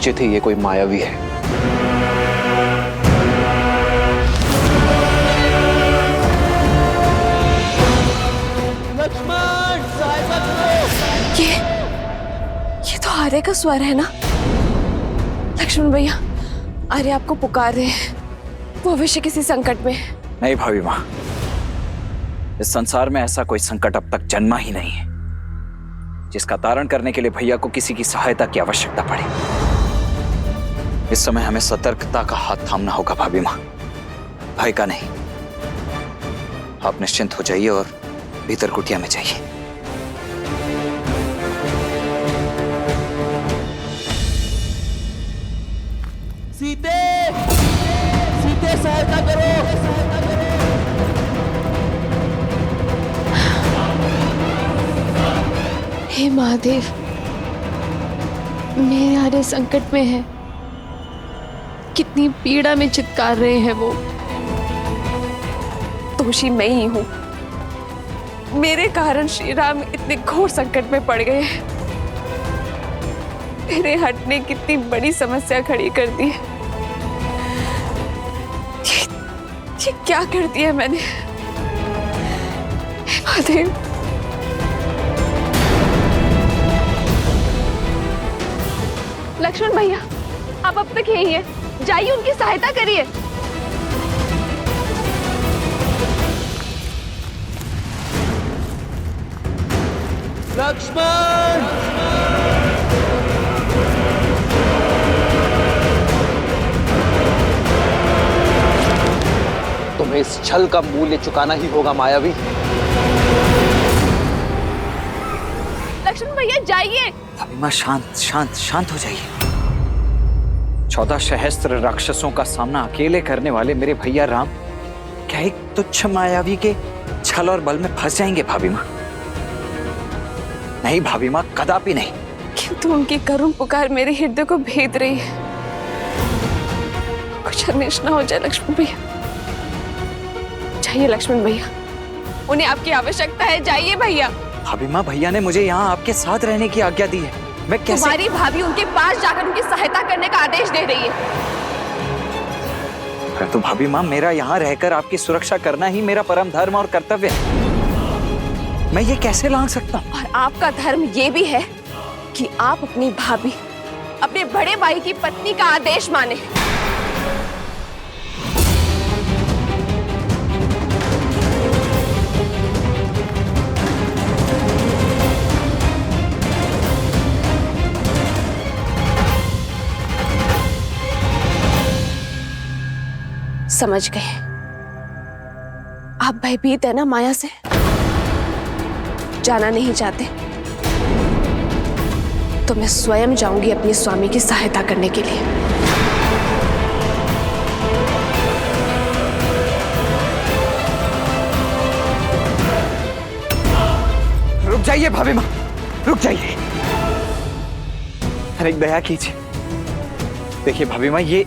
निश्चित ही ये कोई मायावी है। लक्ष्मण, सहायता करो। ये तो आर्य का स्वर है ना? लक्ष्मण भैया, आर्य आपको पुकार रहे हैं। वो अवश्य किसी संकट में है। नहीं भाभी माँ, इस संसार में ऐसा कोई संकट अब तक जन्मा ही नहीं है जिसका तारण करने के लिए भैया को किसी की सहायता की आवश्यकता पड़े। इस समय हमें सतर्कता का हाथ थामना होगा भाभी माँ, भय का नहीं। आप निश्चिंत हो जाइए और भीतर कुटिया में जाइए। सीते, सीते सहायता करो। हे महादेव, मेरे आर्य संकट में है। कितनी पीड़ा में चित्कार रहे हैं वो। दोषी मैं ही हूँ। मेरे कारण श्री राम इतने घोर संकट में पड़ गए हैं। मेरे हटने कितनी बड़ी समस्या खड़ी कर दी है। ये क्या कर दिया मैंने? हे महादेव, लक्ष्मण भैया, आप अब तक यही हैं। जाइए, उनकी सहायता करिए। लक्ष्मण, तुम्हें इस छल का मूल्य चुकाना ही होगा मायावी। लक्ष्मण भैया जाइए। भाभी माँ शांत शांत शांत हो जाइए। 14 सहस्त्र राक्षसों का सामना अकेले करने वाले मेरे भैया राम क्या एक तुच्छ मायावी के छल और बल में फंस जाएंगे भाभी माँ? नहीं भाभी माँ, कदापि नहीं। किंतु उनकी करुण पुकार मेरे हृदय को भेद रही है। कुछ अनिष्ट न हो जाए लक्ष्मण भैया। जाइए लक्ष्मण भैया, उन्हें आपकी आवश्यकता है। जाइए भैया। भाभी माँ, भैया ने मुझे यहाँ आपके साथ रहने की आज्ञा दी है। मैं कैसे? तुम्हारी भाभी उनके पास जाकर उनकी सहायता करने का आदेश दे रही है। परंतु भाभी माँ, मेरा यहाँ रहकर आपकी सुरक्षा करना ही मेरा परम धर्म और कर्तव्य है। मैं ये कैसे लांघ सकता हूँ? और आपका धर्म ये भी है कि आप अपनी भाभी, अपने बड़े भाई की पत्नी का आदेश माने। समझ गए? आप भयभीत है ना माया से? जाना नहीं चाहते तो मैं स्वयं जाऊंगी अपने स्वामी की सहायता करने के लिए। रुक जाइए भाभी माँ, रुक जाइए। अरे दया कीजिए। देखिए भाभी माँ, ये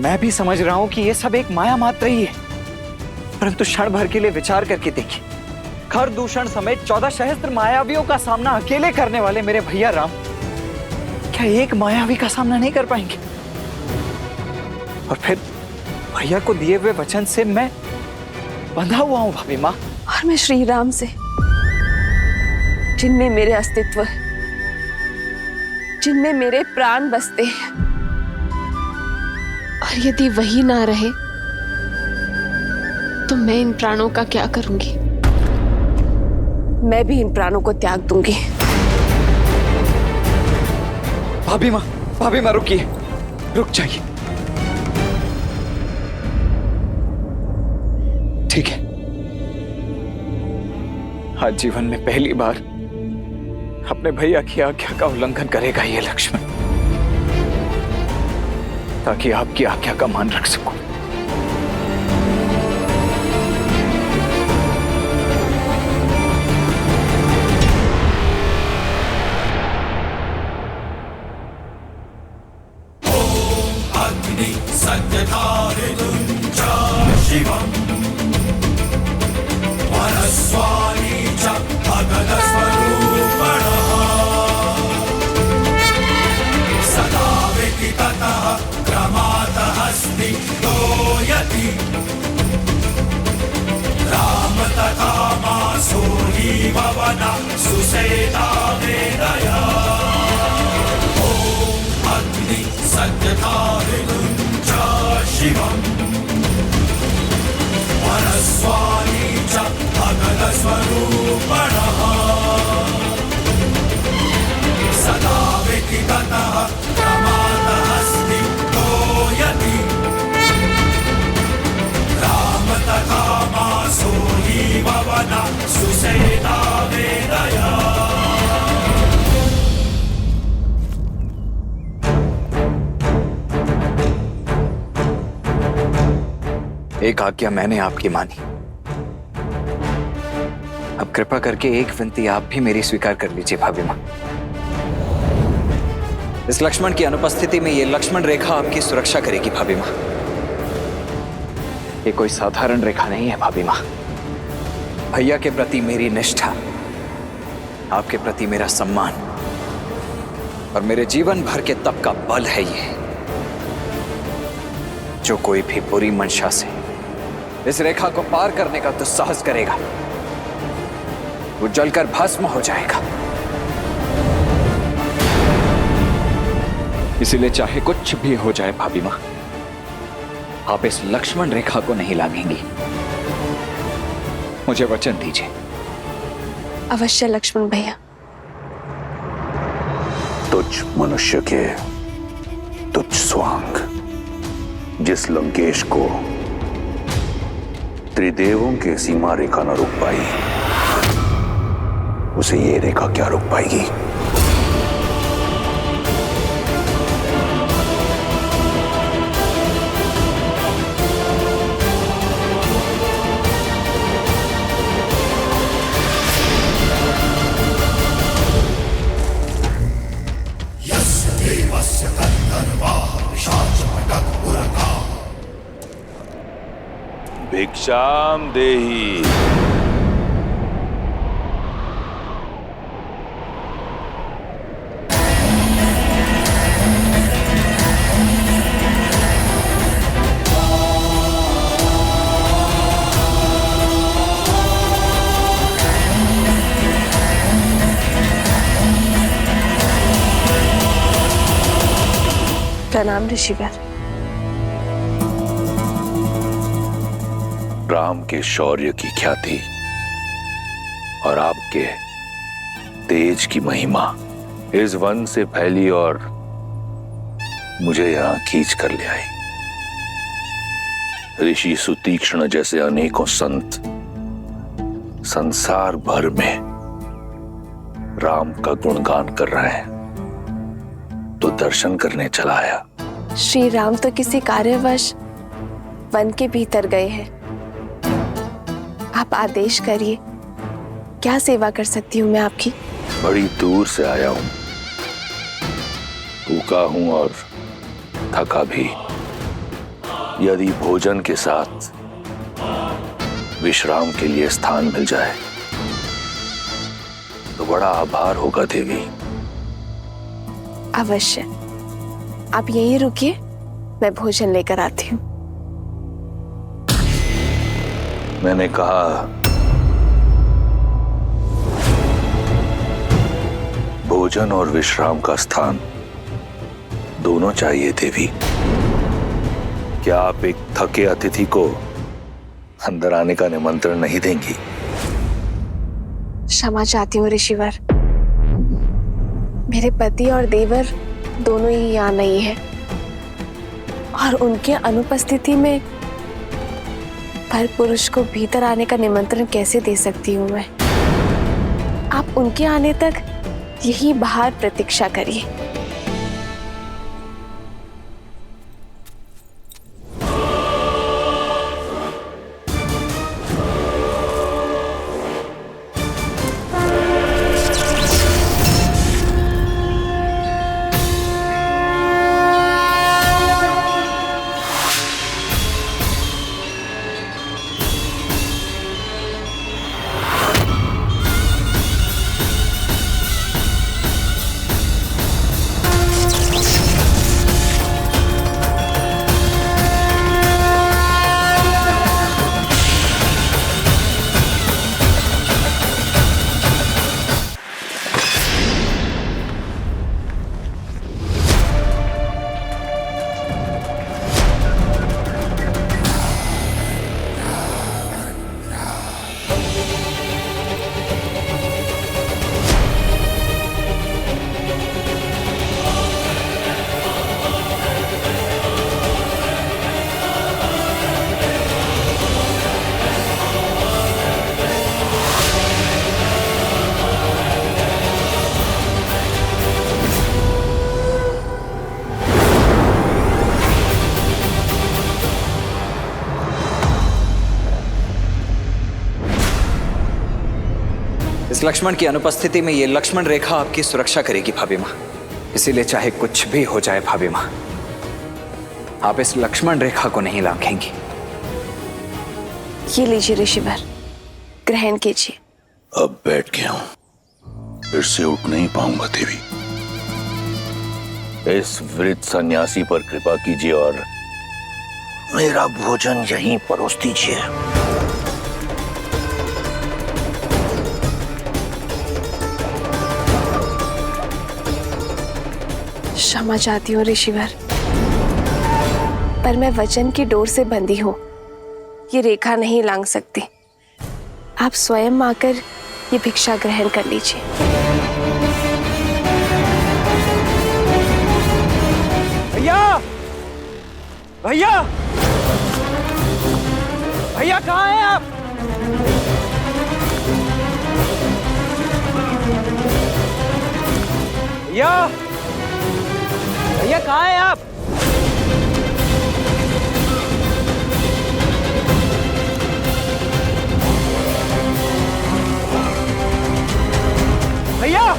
मैं भी समझ रहा हूं कि ये सब एक माया मात्र ही है, परंतु क्षण भर के लिए विचार करके देखिए। खर दूषण समेत 14 सहस्त्र मायावियों का सामना अकेले करने वाले मेरे भैया राम क्या एक मायावी का सामना नहीं कर पाएंगे? और फिर भैया को दिए हुए वचन से मैं बंधा हुआ हूं भाभी माँ। और मैं श्री राम से, जिनमें मेरे अस्तित्व है, जिनमें मेरे प्राण बसते हैं। और यदि वही ना रहे तो मैं इन प्राणों का क्या करूंगी? मैं भी इन प्राणों को त्याग दूंगी। भाभी माँ रुकिए, रुक जाइए। ठीक है, आज जीवन में पहली बार अपने भैया की आज्ञा का उल्लंघन करेगा ये लक्ष्मण, ताकि आपकी आज्ञा का मान रख सकूं। शिवम् वरस्वामी च भगदस्वरूपणः सदा एक आज्ञा मैंने आपकी मानी, अब कृपा करके एक विनती आप भी मेरी स्वीकार कर लीजिए भाभी माँ। इस लक्ष्मण की अनुपस्थिति में ये लक्ष्मण रेखा आपकी सुरक्षा करेगी भाभी माँ। ये कोई साधारण रेखा नहीं है भाभी माँ। भैया के प्रति मेरी निष्ठा, आपके प्रति मेरा सम्मान और मेरे जीवन भर के तप का बल है ये। जो कोई भी बुरी मंशा से इस रेखा को पार करने का दुस्साहस करेगा, वो जलकर भस्म हो जाएगा। इसीलिए चाहे कुछ भी हो जाए भाभी मां, आप इस लक्ष्मण रेखा को नहीं लांघेंगी। मुझे वचन दीजिए। अवश्य लक्ष्मण भैया। तुझ मनुष्य के तुझ स्वांग, जिस लंकेश को त्रिदेवों के सीमा रेखा न रोक पाई, उसे ये रेखा क्या रोक पाएगी? यस्य देवस्य तन्नर्वाः पिशाचपटकपुरका। भिक्षाम देहि। प्रणाम ऋषिवर। राम के शौर्य की ख्याति और आपके तेज की महिमा इस वन से फैली और मुझे यहां खींच कर ले आई। ऋषि सुतीक्ष्ण जैसे अनेकों संत संसार भर में राम का गुणगान कर रहे हैं, तो दर्शन करने चला आया। श्री राम तो किसी कार्यवश वन के भीतर गए हैं। आप आदेश करिए, क्या सेवा कर सकती हूँ मैं आपकी? बड़ी दूर से आया हूं, भूखा हूं और थका भी। यदि भोजन के साथ विश्राम के लिए स्थान मिल जाए तो बड़ा आभार होगा देवी। अवश्य, आप यहीं रुकिए, मैं भोजन लेकर आती हूँ। मैंने कहा भोजन और विश्राम का स्थान दोनों चाहिए देवी। क्या आप एक थके अतिथि को अंदर आने का निमंत्रण नहीं देंगी? क्षमा चाहती हूँ ऋषिवर, मेरे पति और देवर दोनों ही यहाँ नहीं है और उनके अनुपस्थिति में पर पुरुष को भीतर आने का निमंत्रण कैसे दे सकती हूँ मैं? आप उनके आने तक यही बाहर प्रतीक्षा करिए। इस लक्ष्मण की अनुपस्थिति में ये लक्ष्मण रेखा आपकी सुरक्षा करेगी भाभी माँ। इसीलिए चाहे कुछ भी हो जाए भाभी माँ, आप इस लक्ष्मण रेखा को नहीं लांघेंगी। ये लीजिए ऋषिवर, ग्रहण कीजिए। अब बैठ गया हूं, फिर से उठ नहीं पाऊंगा देवी। इस वृद्ध सन्यासी पर कृपा कीजिए और मेरा भोजन यहीं परोस दीजिए। क्षमा चाहती हूँ ऋषिवर, पर मैं वचन की डोर से बंधी हूँ, ये रेखा नहीं लांघ सकती। आप स्वयं आकर ये भिक्षा ग्रहण कर लीजिए। भैया, भैया, भैया कहाँ हैं आप? भैया, भैया कहाँ हैं आप? भैया,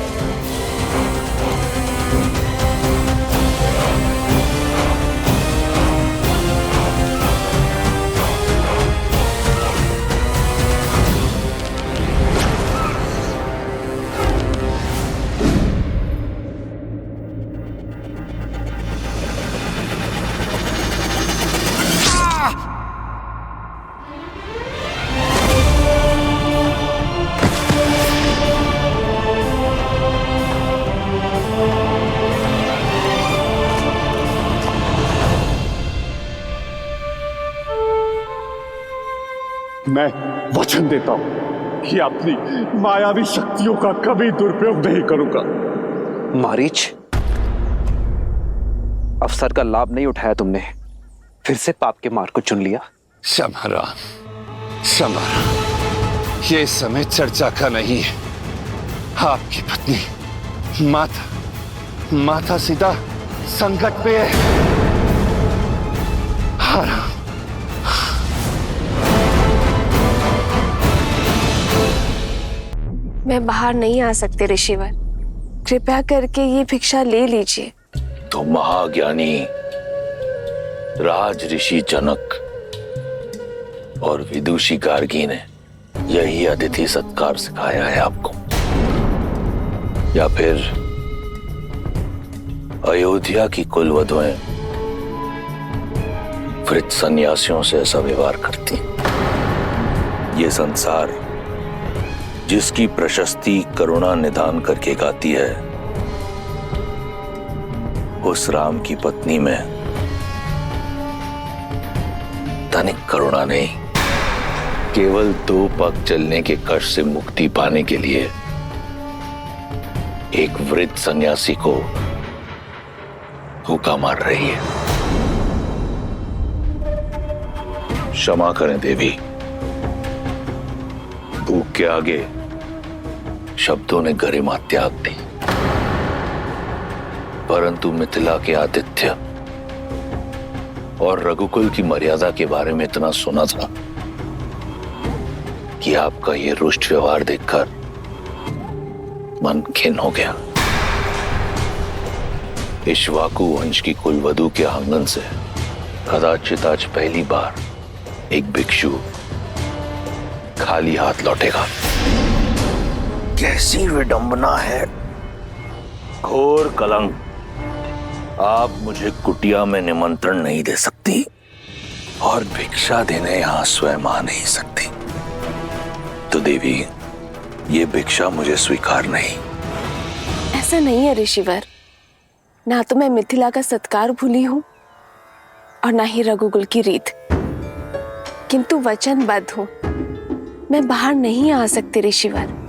मैं वचन देता हूं कि अपनी मायावी शक्तियों का कभी दुरुपयोग नहीं करूंगा। मारीच, अवसर का लाभ नहीं उठाया तुमने, फिर से पाप के मार्ग को चुन लिया। समारा, समारा, ये समय चर्चा का नहीं है। आपकी पत्नी माता सीता संकट पे है। मैं बाहर नहीं आ सकते ऋषिवर, कृपया करके ये भिक्षा ले लीजिए। तो महाज्ञानी राज ऋषि जनक और विदुषी गार्गी ने यही अतिथि सत्कार सिखाया है आपको, या फिर अयोध्या की कुलवधुएं वृद्ध सन्यासियों से ऐसा व्यवहार करती? ये संसार जिसकी प्रशस्ति करुणा निदान करके गाती है, उस राम की पत्नी में तनिक करुणा नहीं, केवल 2 पग चलने के कष्ट से मुक्ति पाने के लिए एक वृद्ध सन्यासी को हुक्का मार रही है। क्षमा करें देवी, भूख के आगे शब्दों ने गरिमा त्याग दी, परंतु मिथिला के आतिथ्य और रघुकुल की मर्यादा के बारे में इतना सुना था कि आपका ये रुष्ट व्यवहार देखकर मन खिन्न हो गया। इक्ष्वाकु वंश की कुलवधु के आंगन से कदाचित आज पहली बार एक भिक्षु खाली हाथ लौटेगा। कैसी विडंबना है, घोर कलंक। आप मुझे कुटिया में निमंत्रण नहीं दे सकती और भिक्षा देने यहां स्वयं आ नहीं सकती, तो देवी ये भिक्षा मुझे स्वीकार नहीं। ऐसा नहीं है ऋषिवर, ना तो मैं मिथिला का सत्कार भूली हूँ और ना ही रघुकुल की रीत, किंतु वचनबद्ध हूँ, मैं बाहर नहीं आ सकती ऋषिवर।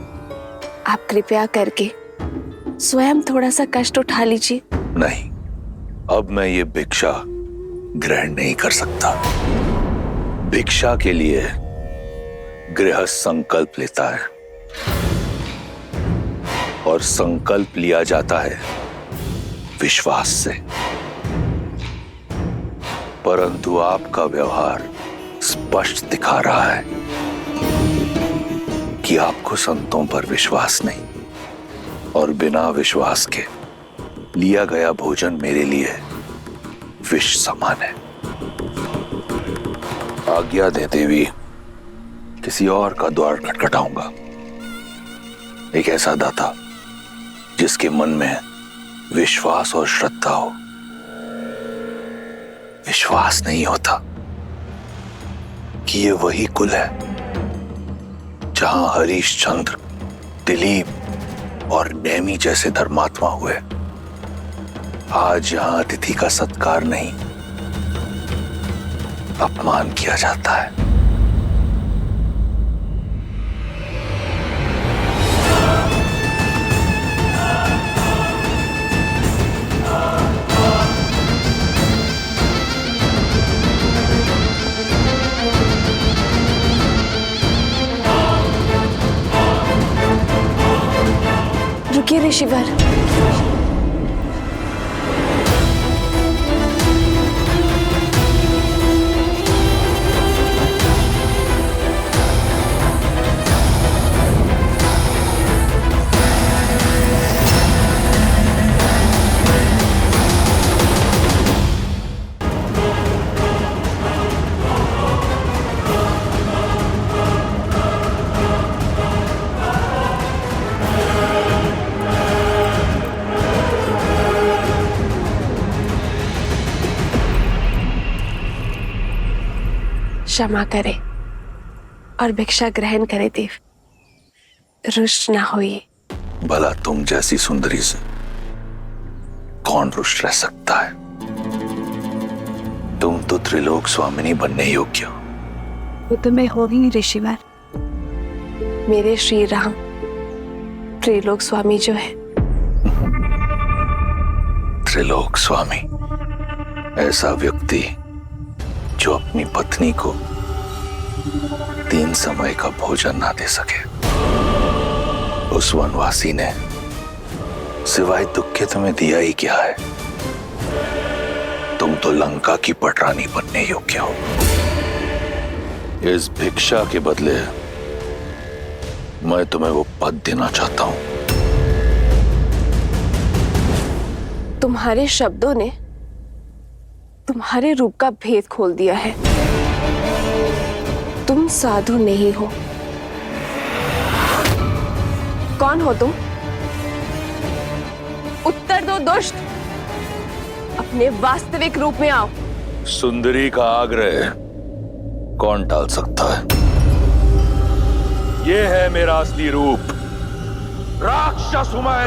आप कृपया करके स्वयं थोड़ा सा कष्ट उठा लीजिए। नहीं, अब मैं ये भिक्षा ग्रहण नहीं कर सकता। भिक्षा के लिए गृहस्थ संकल्प लेता है और संकल्प लिया जाता है विश्वास से, परंतु आपका व्यवहार स्पष्ट दिखा रहा है कि आपको संतों पर विश्वास नहीं और बिना विश्वास के लिया गया भोजन मेरे लिए विष समान है। आज्ञा दे देवी, किसी और का द्वार खटखटाऊंगा। एक ऐसा दाता जिसके मन में विश्वास और श्रद्धा हो। विश्वास नहीं होता कि ये वही कुल है जहां हरीशचंद्र, दिलीप और नेमी जैसे धर्मात्मा हुए। आज यहां अतिथि का सत्कार नहीं, अपमान किया जाता है। रुकिए ऋषिवर। क्षमा करे और भिक्षा ग्रहण करे देव, रुष्ट ना होइए। भला तुम जैसी सुंदरी से कौन रुष्ट रह सकता है? तुम तो त्रिलोक स्वामिनी बनने योग्य हो। वो तो मैं हो ही ऋषिवर। मेरे श्री राम त्रिलोक स्वामी जो है। त्रिलोक स्वामी ऐसा व्यक्ति जो अपनी पत्नी को 3 समय का भोजन ना दे सके। उस वनवासी ने सिवाय दुख के तुम्हें दिया ही क्या है? तुम तो लंका की पटरानी बनने योग्य हो। इस भिक्षा के बदले मैं तुम्हें वो पद देना चाहता हूं। तुम्हारे शब्दों ने तुम्हारे रूप का भेद खोल दिया है। तुम साधु नहीं हो। कौन हो तुम? उत्तर दो दुष्ट। अपने वास्तविक रूप में आओ। सुंदरी का आग्रह कौन टाल सकता है? ये है मेरा असली रूप। राक्षस हूं मैं।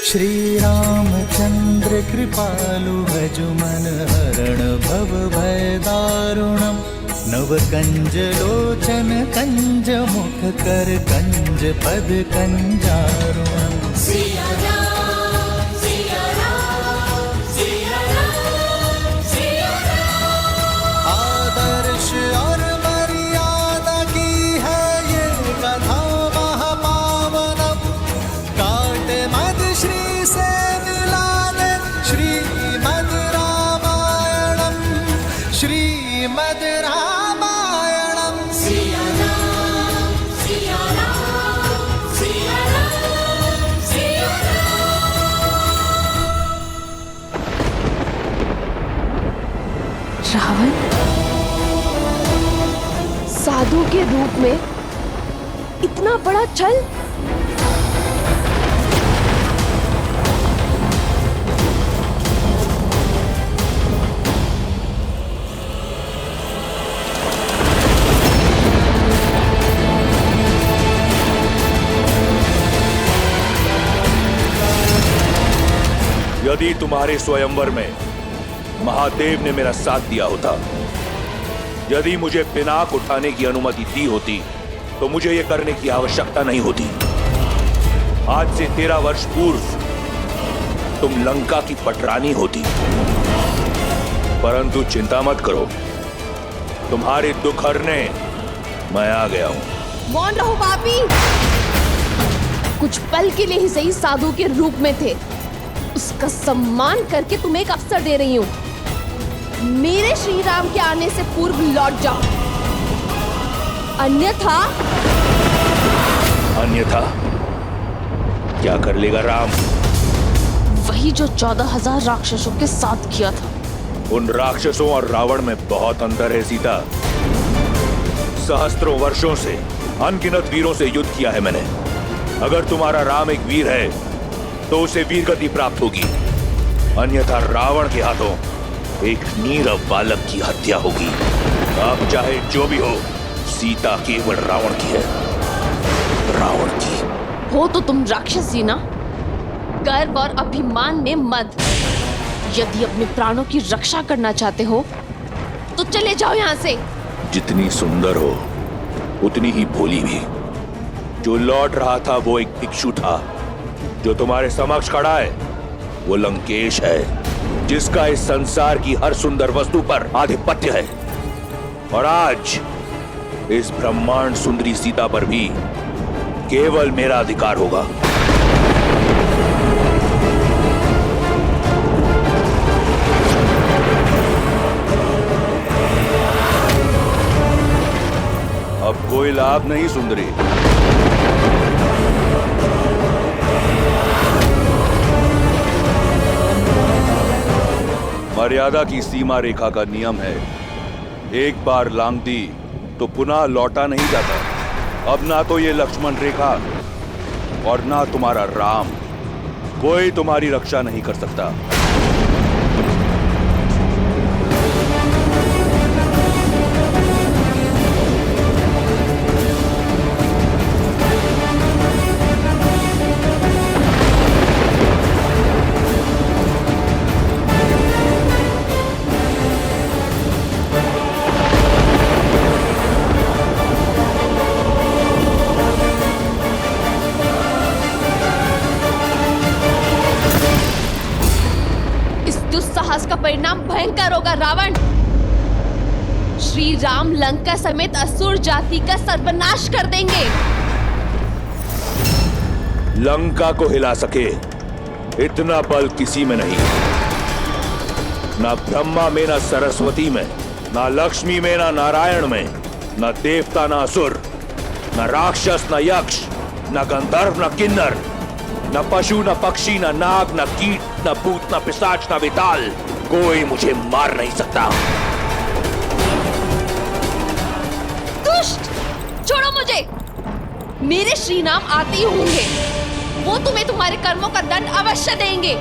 श्री रामचंद्र कृपालु भजु मन हरण भव भय दारुणम। नव कंज लोचन कंज मुख कर कंज पद कंजारुणम। आदर्श और मर्यादा की है ये कथा महापावनम। काट मद श्री से मिला दे श्रीमद् रामायणम। श्रीमद् रामायणम। सिया राम, सिया राम, सिया राम, सिया रावण साधु के रूप में इतना बड़ा छल। यदि तुम्हारे स्वयंवर में महादेव ने मेरा साथ दिया होता, यदि मुझे पिनाक उठाने की अनुमति दी होती, तो मुझे यह करने की आवश्यकता नहीं होती। आज से 13 वर्ष पूर्व तुम लंका की पटरानी होती। परंतु चिंता मत करो, तुम्हारे दुख हरने मैं आ गया हूं। मौन रहो पापी। कुछ पल के लिए ही सही साधु के रूप में थे, उसका सम्मान करके तुम्हें एक अवसर दे रही हूं। मेरे श्री राम के आने से पूर्व लौट जाओ, अन्यथा क्या कर लेगा राम? वही जो 14,000 राक्षसों के साथ किया था। उन राक्षसों और रावण में बहुत अंतर है सीता। सहस्त्रों वर्षों से अनगिनत वीरों से युद्ध किया है मैंने। अगर तुम्हारा राम एक वीर है तो उसे वीरगति प्राप्त होगी, अन्यथा रावण के हाथों एक नीरव बालक की हत्या होगी। अब चाहे जो भी हो, सीता केवल रावण की है, रावण की। हो तो तुम राक्षसी ना, गर्व और अभिमान में मत। यदि अपने प्राणों की रक्षा करना चाहते हो तो चले जाओ यहाँ से। जितनी सुंदर हो उतनी ही भोली भी। जो लौट रहा था वो एक भिक्षु था, जो तुम्हारे समक्ष खड़ा है वो लंकेश है, जिसका इस संसार की हर सुंदर वस्तु पर आधिपत्य है। और आज इस ब्रह्मांड सुंदरी सीता पर भी केवल मेरा अधिकार होगा। अब कोई लाभ नहीं सुंदरी। मर्यादा की सीमा रेखा का नियम है, एक बार लांघ दी तो पुनः लौटा नहीं जाता। अब ना तो ये लक्ष्मण रेखा और ना तुम्हारा राम, कोई तुम्हारी रक्षा नहीं कर सकता। साहस का परिणाम भयंकर होगा रावण। श्री राम लंका समेत असुर जाति का सर्वनाश कर देंगे। लंका को हिला सके इतना बल किसी में नहीं, ना ब्रह्मा में, ना सरस्वती में, ना लक्ष्मी में, ना नारायण में, ना देवता, ना असुर, ना राक्षस, ना यक्ष, ना गंधर्व, ना किन्नर, न पशु, न पक्षी, न नाग, न कीट, न भूत, न पिशाच, न विताल, कोई मुझे मार नहीं सकता। दुष्ट, छोड़ो मुझे। मेरे श्री राम आते ही होंगे, वो तुम्हें तुम्हारे कर्मों का दंड अवश्य देंगे।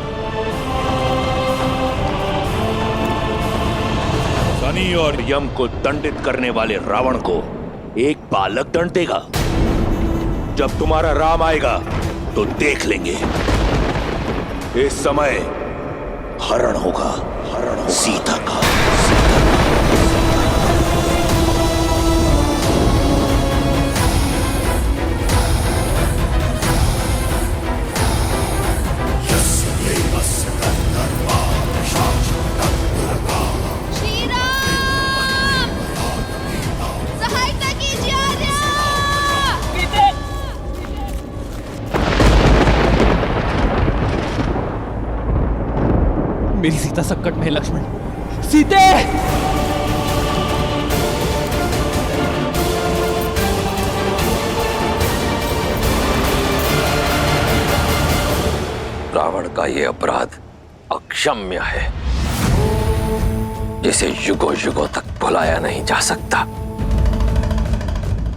शनि और यम को दंडित करने वाले रावण को एक बालक दंड देगा। जब तुम्हारा राम आएगा तो देख लेंगे। इस समय हरण होगा सीता का। श्री राम, सहायता कीजिए आर्या। मेरी सीता संकट में है लक्ष्मण। सीते! रावण का ये अपराध अक्षम्य है, जिसे युगों युगों तक भुलाया नहीं जा सकता।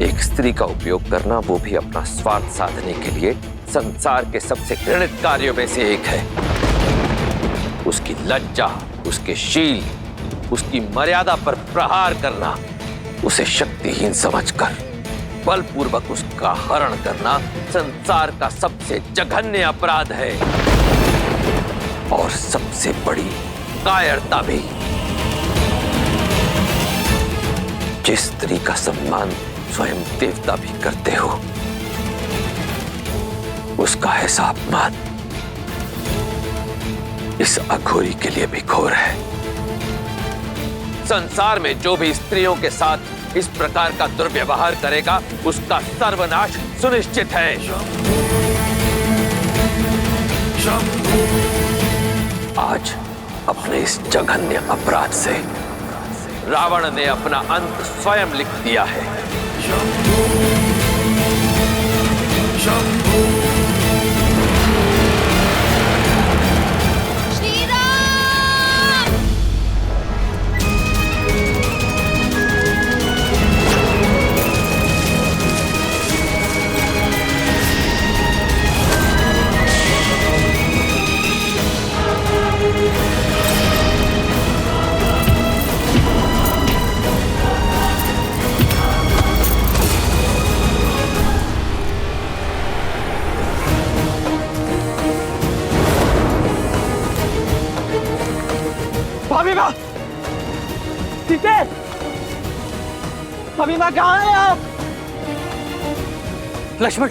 एक स्त्री का उपयोग करना, वो भी अपना स्वार्थ साधने के लिए, संसार के सबसे घृणित कार्यों में से एक है। उसकी लज्जा, उसके शील, उसकी मर्यादा पर प्रहार करना, उसे शक्तिहीन समझकर बलपूर्वक उसका हरण करना संसार का सबसे जघन्य अपराध है। और सबसे बड़ी कायरता भी। जिस स्त्री का सम्मान स्वयं देवता भी करते हो, उसका ऐसा अपमान इस अघोरी के लिए भी घोर है। संसार में जो भी स्त्रियों के साथ इस प्रकार का दुर्व्यवहार करेगा, उसका सर्वनाश सुनिश्चित है। आज अपने इस जघन्य अपराध से रावण ने अपना अंत स्वयं लिख दिया है। भाभी माँ, सीते, भाभी माँ कहाँ हैं आप? लक्ष्मण,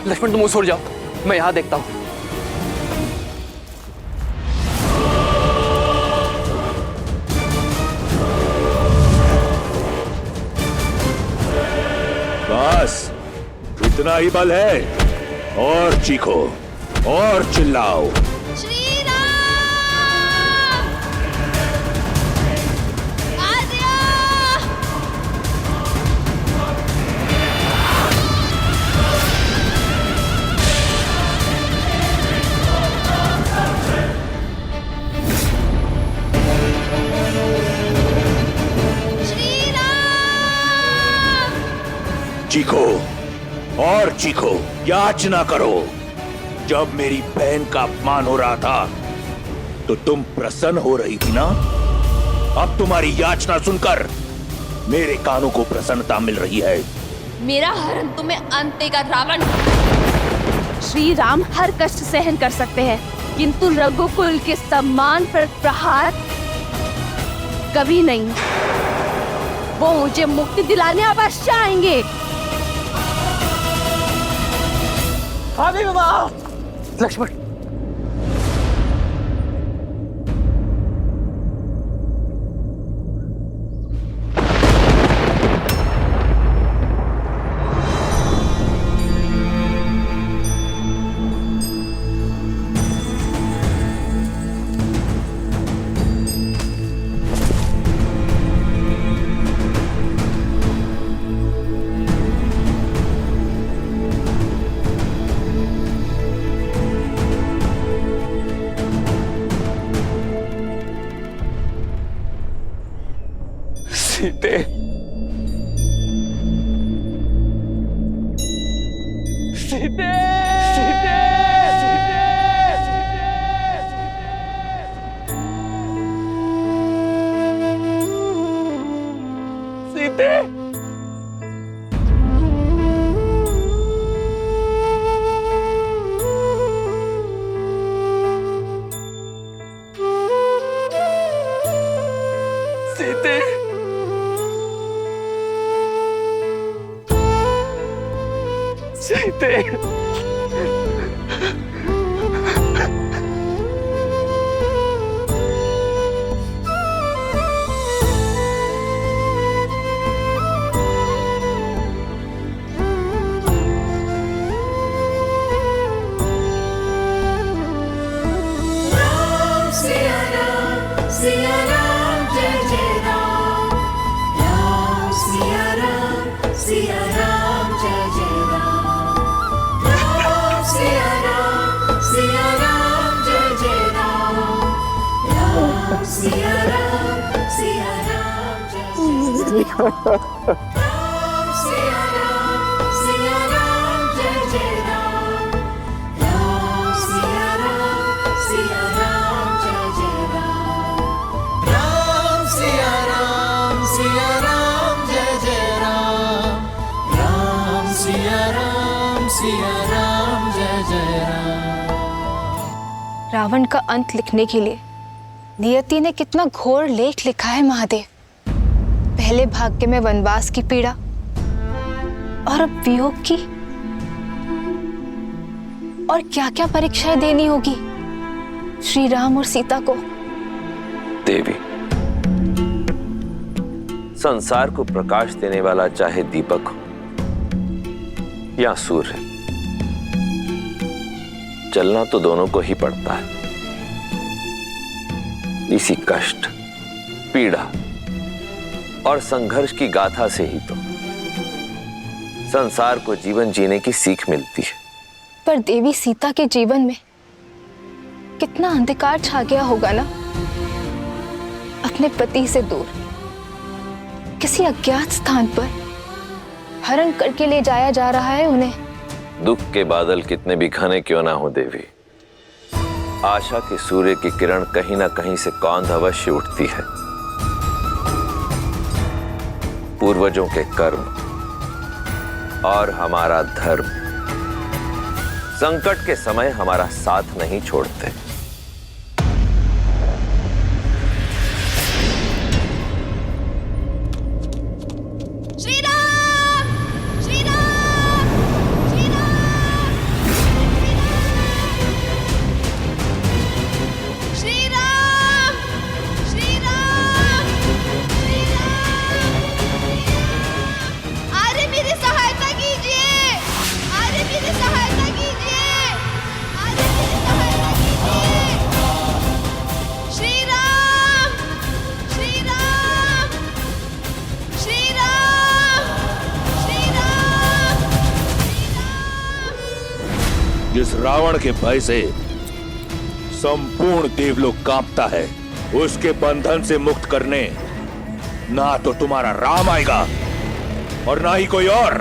लक्ष्मण तुम उस ओर जाओ, मैं यहां देखता हूं। बस इतना ही बल है, और चीखो और चिल्लाओ। चीखो और चीखो, याचना करो। जब मेरी बहन का अपमान हो रहा था तो तुम प्रसन्न हो रही थी ना? अब तुम्हारी याचना सुनकर मेरे कानों को प्रसन्नता मिल रही है। मेरा हरण तुम्हें अंत देगा रावण। श्री राम हर कष्ट सहन कर सकते हैं, किंतु रघुकुल के सम्मान पर प्रहार कभी नहीं। वो मुझे मुक्ति दिलाने अवश्य आएंगे। भाभी माँ, लक्ष्मण, सीते, सीते, सीते, सीते, सीते, सीते, सिया राम जय जय राम, राम सिया राम जय जय राम, राम सिया राम जय जय राम, राम सिया राम जय जय राम, राम सिया राम जय जय राम, राम सिया राम जय जय राम, राम सिया राम जय जय राम, राम सिया राम जय जय राम। रावण का अंत लिखने के लिए नियति ने कितना घोर लेख लिखा है महादेव। पहले भाग्य में वनवास की पीड़ा और अब वियोग की, और क्या क्या परीक्षाएं देनी होगी श्री राम और सीता को। देवी, संसार को प्रकाश देने वाला चाहे दीपक हो या सूर्य, चलना तो दोनों को ही पड़ता है। इसी कष्ट, पीड़ा और संघर्ष की गाथा से ही तो संसार को जीवन जीने की सीख मिलती है। पर देवी सीता के जीवन में कितना अंधकार छा गया होगा ना। अपने पति से दूर किसी अज्ञात स्थान पर हरण करके ले जाया जा रहा है उन्हें। दुख के बादल कितने भी घने क्यों ना हो देवी, आशा के सूर्य की किरण कहीं ना कहीं से कौंध अवश्य उठती है। पूर्वजों के कर्म और हमारा धर्म संकट के समय हमारा साथ नहीं छोड़ते। श्री राम, श्री राम, श्री राम, श्री राम, श्री राम, श्री राम। अरे मेरी सहायता कीजिए, अरे मेरी सहायता कीजिए, अरे मेरी सहायता कीजिए। श्री राम, श्री राम, श्री राम, श्री राम, जिस रावण के भय से संपूर्ण देवलोक कांपता है, उसके बंधन से मुक्त करने ना तो तुम्हारा राम आएगा और ना ही कोई और।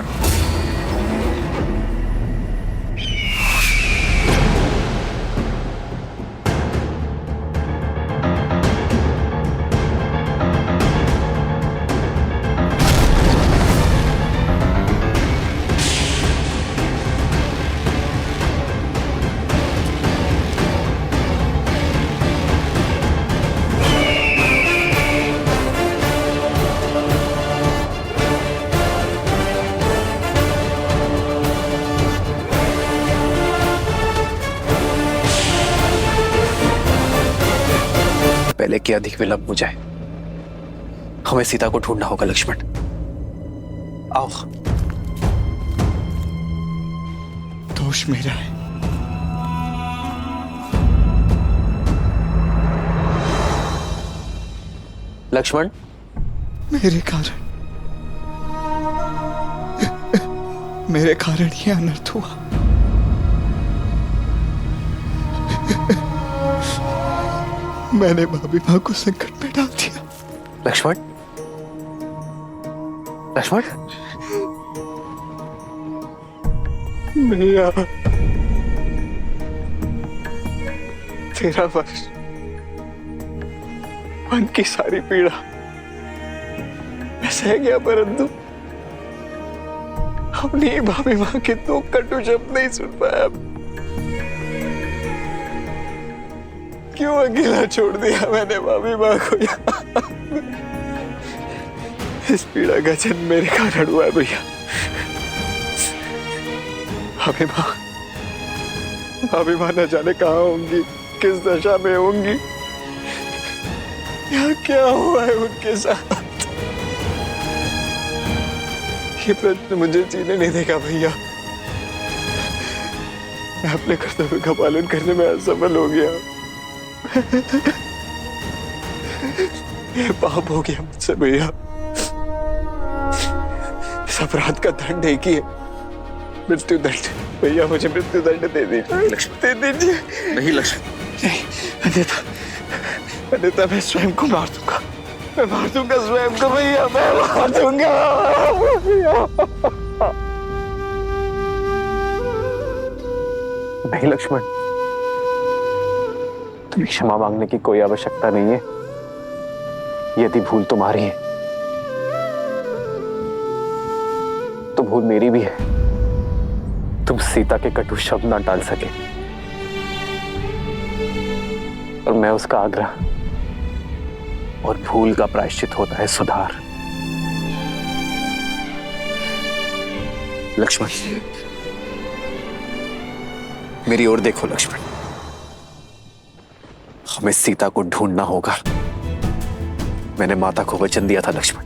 पहले कि अधिक विलंब हो जाए, हमें सीता को ढूंढना होगा। लक्ष्मण आओ। दोष मेरा है। लक्ष्मण, मेरे कारण ये अनर्थ हुआ। मैंने भाभी मां को संकट में डाल दिया। लक्ष्मण, लक्ष्मण, भैया 13 वर्ष मन की सारी पीड़ा मैं सह गया, परंतु अपनी भाभी मां के 2 कटु शब्द नहीं सुन पाया। क्यों अकेला छोड़ दिया मैंने भाभी मां को यहाँ? इस पीड़ा का जन्म मेरे कारण हुआ है भैया। भाभी मां न जाने कहाँ होंगी, किस दशा में होंगी, यहाँ क्या हुआ है उनके साथ। ये प्रश्न मुझे जीने नहीं देगा भैया। मैं अपने कर्तव्य का पालन करने में असफल हो गया। ये पाप हो गया मुझसे भैया। इस अपराध का दंड एक ही है, मृत्यु दंड। भैया मुझे मृत्यु दंड दे दीजिए। लक्ष्मण दे दीजिए। नहीं लक्ष्मण, नहीं, अन्यथा मैं स्वयं को मार दूंगा। मैं मार दूंगा स्वयं को भैया, मैं मार दूंगा नहीं लक्ष्मण, तुम्हें क्षमा मांगने की कोई आवश्यकता नहीं है। यदि भूल तुम्हारी है तो भूल मेरी भी है। तुम सीता के कटु शब्द ना टाल सके। और मैं उसका आग्रह, और भूल का प्रायश्चित होता है सुधार। लक्ष्मण, मेरी ओर देखो लक्ष्मण, हमें सीता को ढूंढना होगा। मैंने माता को वचन दिया था लक्ष्मण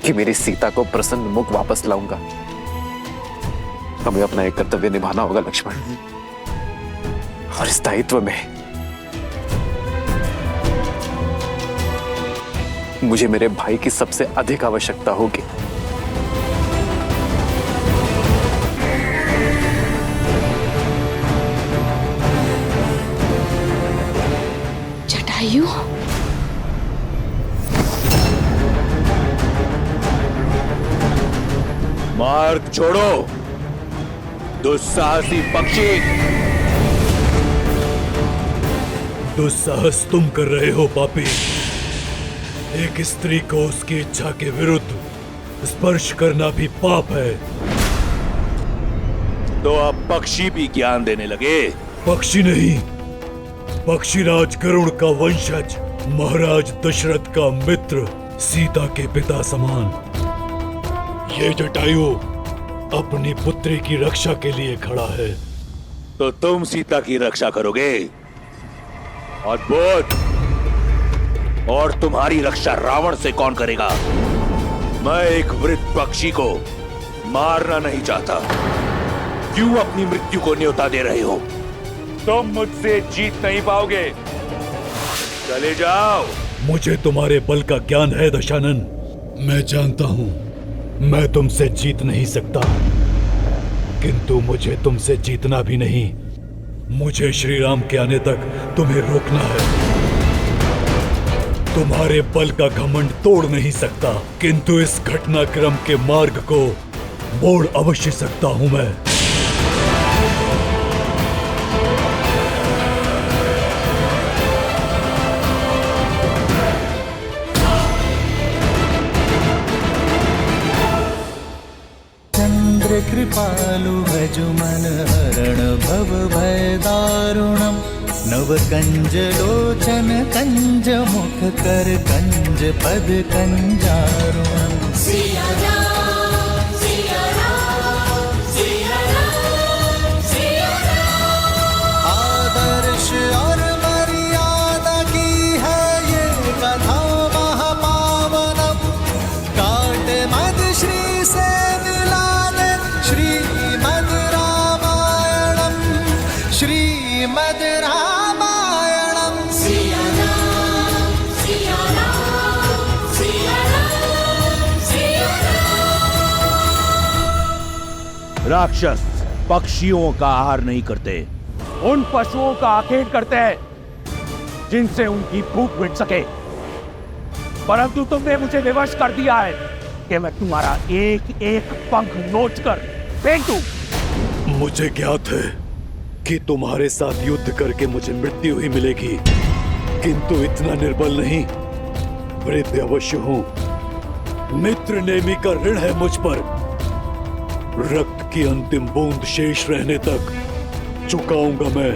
कि मेरी सीता को प्रसन्न मुख वापस लाऊंगा। हमें अपना एक कर्तव्य निभाना होगा लक्ष्मण, और इस दायित्व में मुझे मेरे भाई की सबसे अधिक आवश्यकता होगी। जटायु, मार्ग छोड़ो दुस्साहसी पक्षी। दुस्साहस तुम कर रहे हो पापी। एक स्त्री को उसकी इच्छा के विरुद्ध स्पर्श करना भी पाप है। तो अब पक्षी भी ज्ञान देने लगे? पक्षी नहीं, पक्षीराज गरुड़ का वंशज, महाराज दशरथ का मित्र, सीता के पिता समान। ये जटायु अपनी पुत्री की रक्षा के लिए खड़ा है। तो तुम सीता की रक्षा करोगे? अद्भुत। और तुम्हारी रक्षा रावण से कौन करेगा? मैं एक वृद्ध पक्षी को मारना नहीं चाहता। क्यों अपनी मृत्यु को न्योता दे रहे हो? तुम मुझसे जीत नहीं पाओगे। चले जाओ। मुझे तुम्हारे बल का ज्ञान है दशानन। मैं जानता हूँ मैं तुमसे जीत नहीं सकता, किंतु मुझे तुमसे जीतना भी नहीं। मुझे श्री राम के आने तक तुम्हें रोकना है। तुम्हारे बल का घमंड तोड़ नहीं सकता, किंतु इस घटनाक्रम के मार्ग को मोड़ अवश्य सकता हूं मैं। चंद्र कृपालु भजु मन हरण भव भय दारुणम। नव कंज लोचन कंज मुख कर कंज पद कंजारुणम। सिया राम, सिया राम, सिया राम, सिया राम। आदर्श और मर्यादा की है ये कथा महापावनम। काट मद श्री से मिला दे श्रीमद रामायणम। श्रीमद रामायणम। सिया राम, सिया राम, सिया राम, सिया राम। राक्षस पक्षियों का आहार नहीं करते, उन पशुओं का आखेट करते हैं जिनसे उनकी भूख मिट सके। परंतु तुमने मुझे विवश कर दिया है कि मैं तुम्हारा एक एक पंख नोच कर फेंक दूं। मुझे ज्ञात है कि तुम्हारे साथ युद्ध करके मुझे मृत्यु ही मिलेगी, किंतु इतना निर्बल नहीं, वृद्ध अवश्य हूं। मित्र नेमी का ऋण है मुझ पर। रक्त की अंतिम बूंद शेष रहने तक चुकाऊंगा मैं।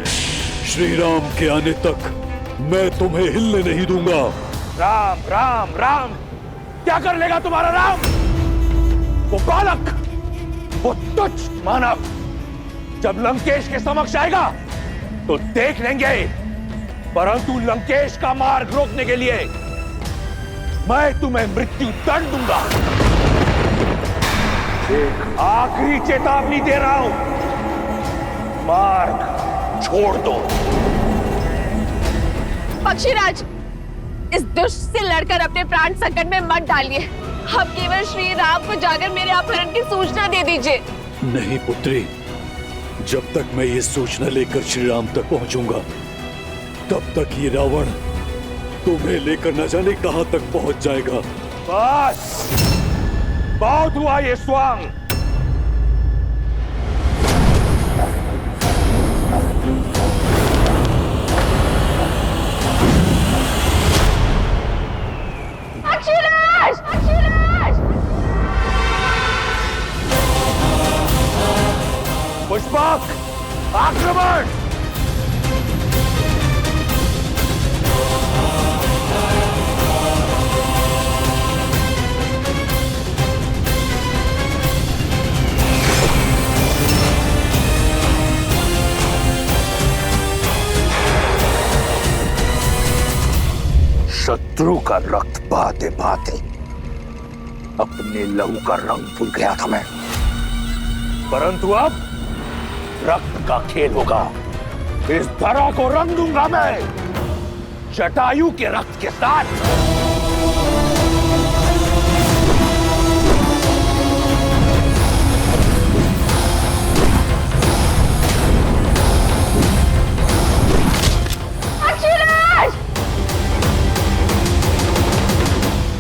श्री राम के आने तक मैं तुम्हें हिलने नहीं दूंगा। राम राम राम, क्या कर लेगा तुम्हारा राम? वो बालक, वो तुच्छ मानव जब लंकेश के समक्ष आएगा तो देख लेंगे। परंतु लंकेश का मार्ग रोकने के लिए मैं तुम्हें मृत्यु दंड दूंगा। एक आखिरी चेतावनी दे रहा हूं, मार्ग छोड़ दो। पक्षीराज, इस दुष्ट से लड़कर अपने प्राण संकट में मत डालिए। आप केवल श्री राम को जाकर मेरे अपहरण की सूचना दे दीजिए। नहीं पुत्री, जब तक मैं ये सूचना लेकर श्री राम तक पहुंचूंगा, तब तक ये रावण तुम्हें लेकर न जाने कहां तक पहुंच जाएगा। बस बहुत हुआ ये स्वांग। पक्षीराज! पक्षीराज! पुष्पक, आक्रमण! शत्रु का रक्त बहाते बहाते अपने लहू का रंग भूल गया था मैं, परंतु अब रक्त का खेल होगा। इस धरा को रंग दूंगा मैं जटायु के रक्त के साथ।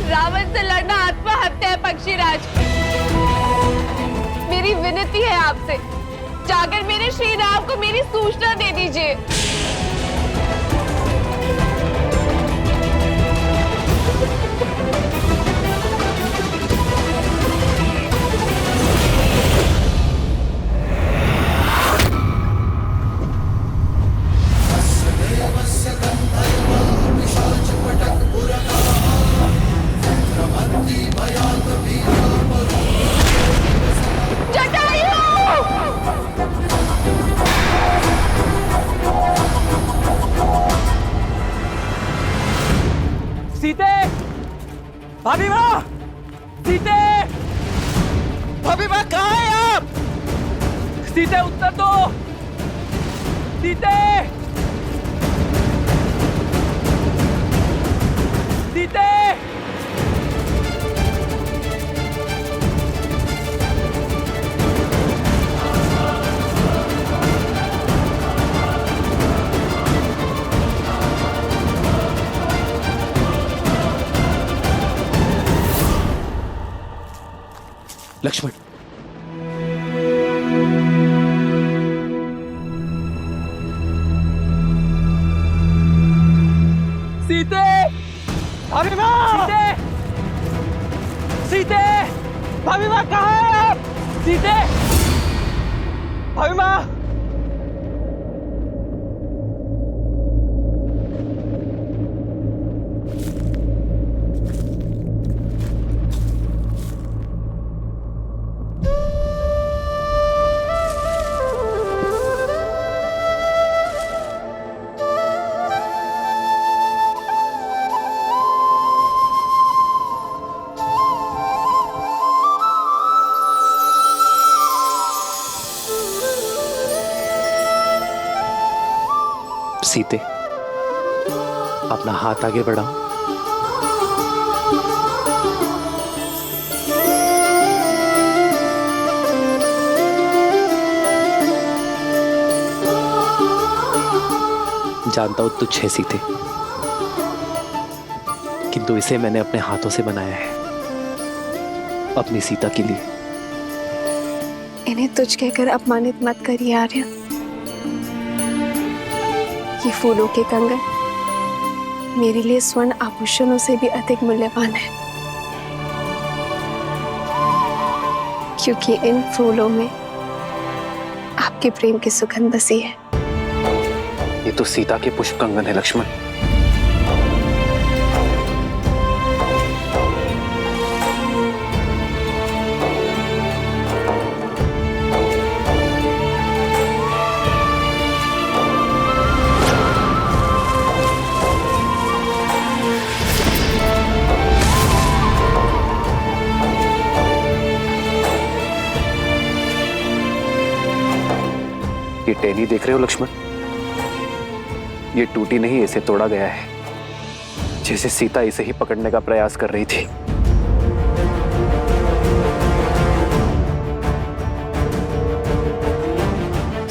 रावण से लड़ना आत्महत्या है पक्षीराज। मेरी विनती है आपसे, जाकर मेरे श्री राम को मेरी सूचना दे दीजिए। सीते, भाभी माँ, सीते, भाभी माँ कहाँ है आप? सीते उत्तर दो, सीते, सीते। लक्ष्मण, सीते, भाभी माँ, सीते, सीते, भाभी माँ कहाँ है आप? सीते, भाभी माँ। सीते, अपना हाथ आगे बढ़ाओ। जानता हूं तुझ है सीते, किंतु इसे मैंने अपने हाथों से बनाया है, अपनी सीता के लिए। इन्हें तुझ कहकर अपमानित मत करिए आर्य। ये फूलों के कंगन मेरे लिए स्वर्ण आभूषणों से भी अधिक मूल्यवान है, क्योंकि इन फूलों में आपके प्रेम की सुगंध बसी है। ये तो सीता के पुष्प कंगन है लक्ष्मण। ये टहनी देख रहे हो लक्ष्मण, ये टूटी नहीं, इसे तोड़ा गया है, जैसे सीता इसे ही पकड़ने का प्रयास कर रही थी।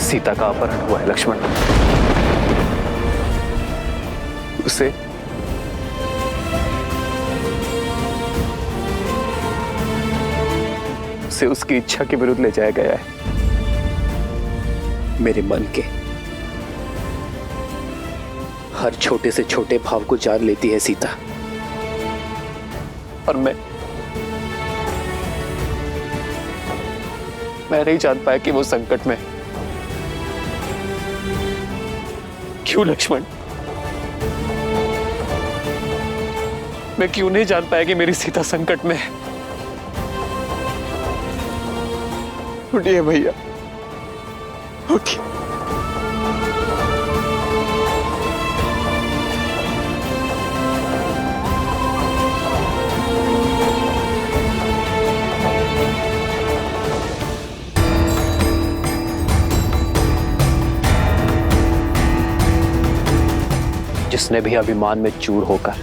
सीता का अपहरण हुआ है लक्ष्मण। उसे उसकी इच्छा के विरुद्ध ले जाया गया है। मेरे मन के हर छोटे से छोटे भाव को जान लेती है सीता, और मैं नहीं जान पाया कि वो संकट में। क्यों लक्ष्मण? मैं क्यों नहीं जान पाया कि मेरी सीता संकट में है? उठिए भैया, उठिए। जिसने भी अभिमान में चूर होकर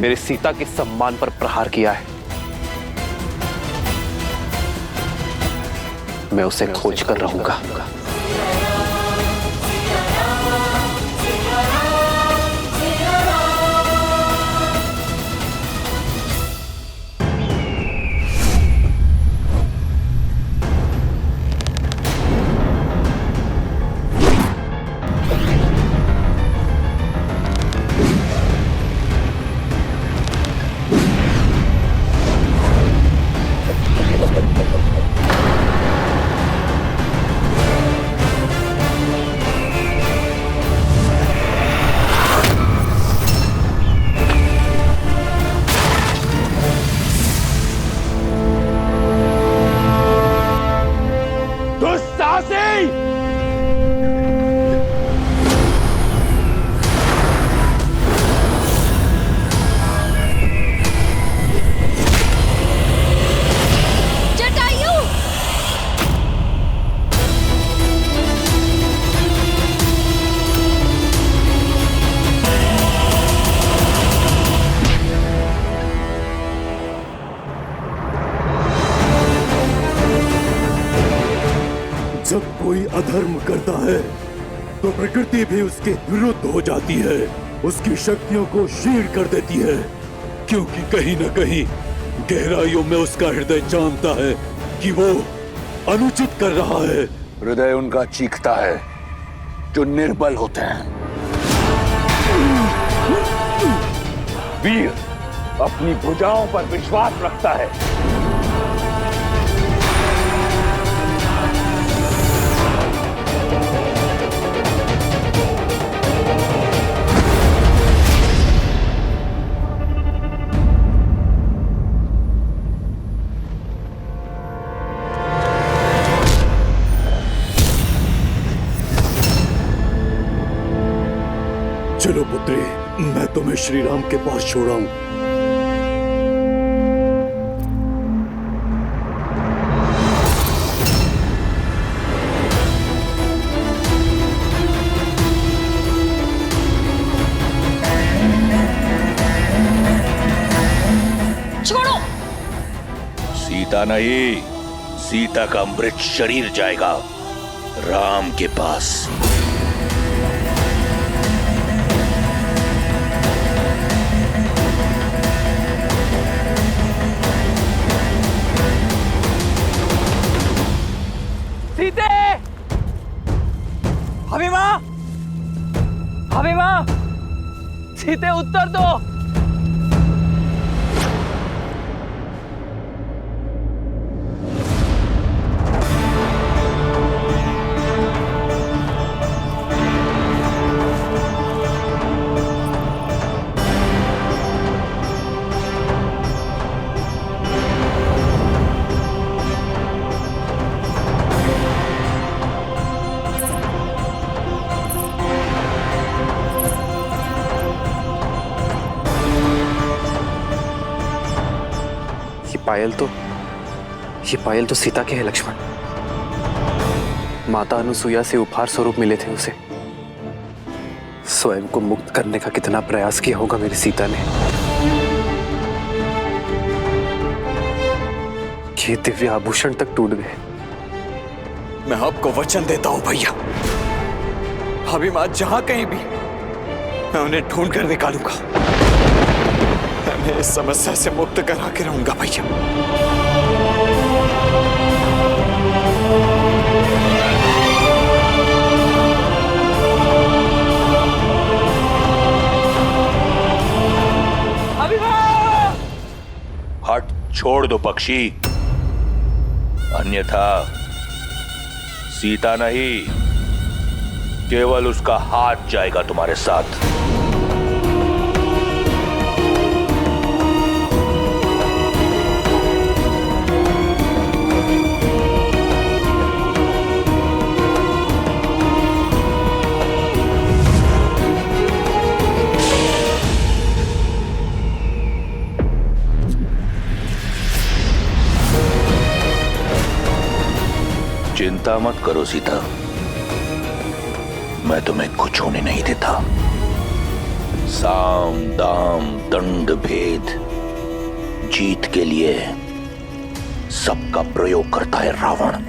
मेरी सीता के सम्मान पर प्रहार किया है, मैं उसे खोज कर रहूंगा। जब कोई अधर्म करता है तो प्रकृति भी उसके विरुद्ध हो जाती है, उसकी शक्तियों को क्षीण कर देती है, क्योंकि कहीं न कहीं गहराइयों में उसका हृदय जानता है कि वो अनुचित कर रहा है। हृदय उनका चीखता है जो निर्बल होते हैं। वीर अपनी भुजाओं पर विश्वास रखता है। चलो पुत्री, मैं तुम्हें श्री राम के पास छोड़ाऊं। छोड़ो। सीता नहीं, सीता का मृत शरीर जाएगा राम के पास। सीते! भाभी माँ! भाभी माँ! सीते उत्तर दो! ये पायल तो सीता के है लक्ष्मण। माता अनुसुईया से उपहार स्वरूप मिले थे उसे। स्वयं को मुक्त करने का कितना प्रयास किया होगा मेरी सीता ने। ये दिव्य आभूषण तक टूट गए। मैं आपको वचन देता हूं भैया, भाभी माँ जहां कहीं भी, मैं उन्हें ढूंढ कर निकालूंगा। मैं इस समस्या से मुक्त करा के रहूंगा भैया। हट छोड़ दो पक्षी, अन्यथा सीता नहीं केवल उसका हाथ जाएगा तुम्हारे साथ। चिंता मत करो सीता, मैं तुम्हें कुछ होने नहीं देता। साम दाम दंड भेद जीत के लिए सबका प्रयोग करता है रावण।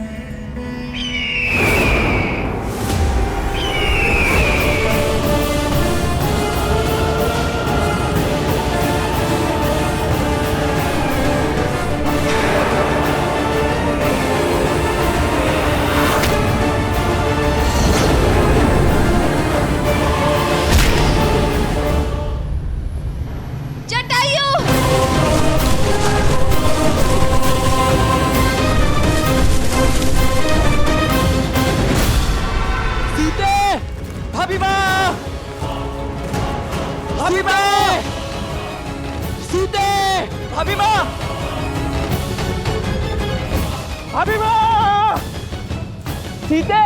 सीते!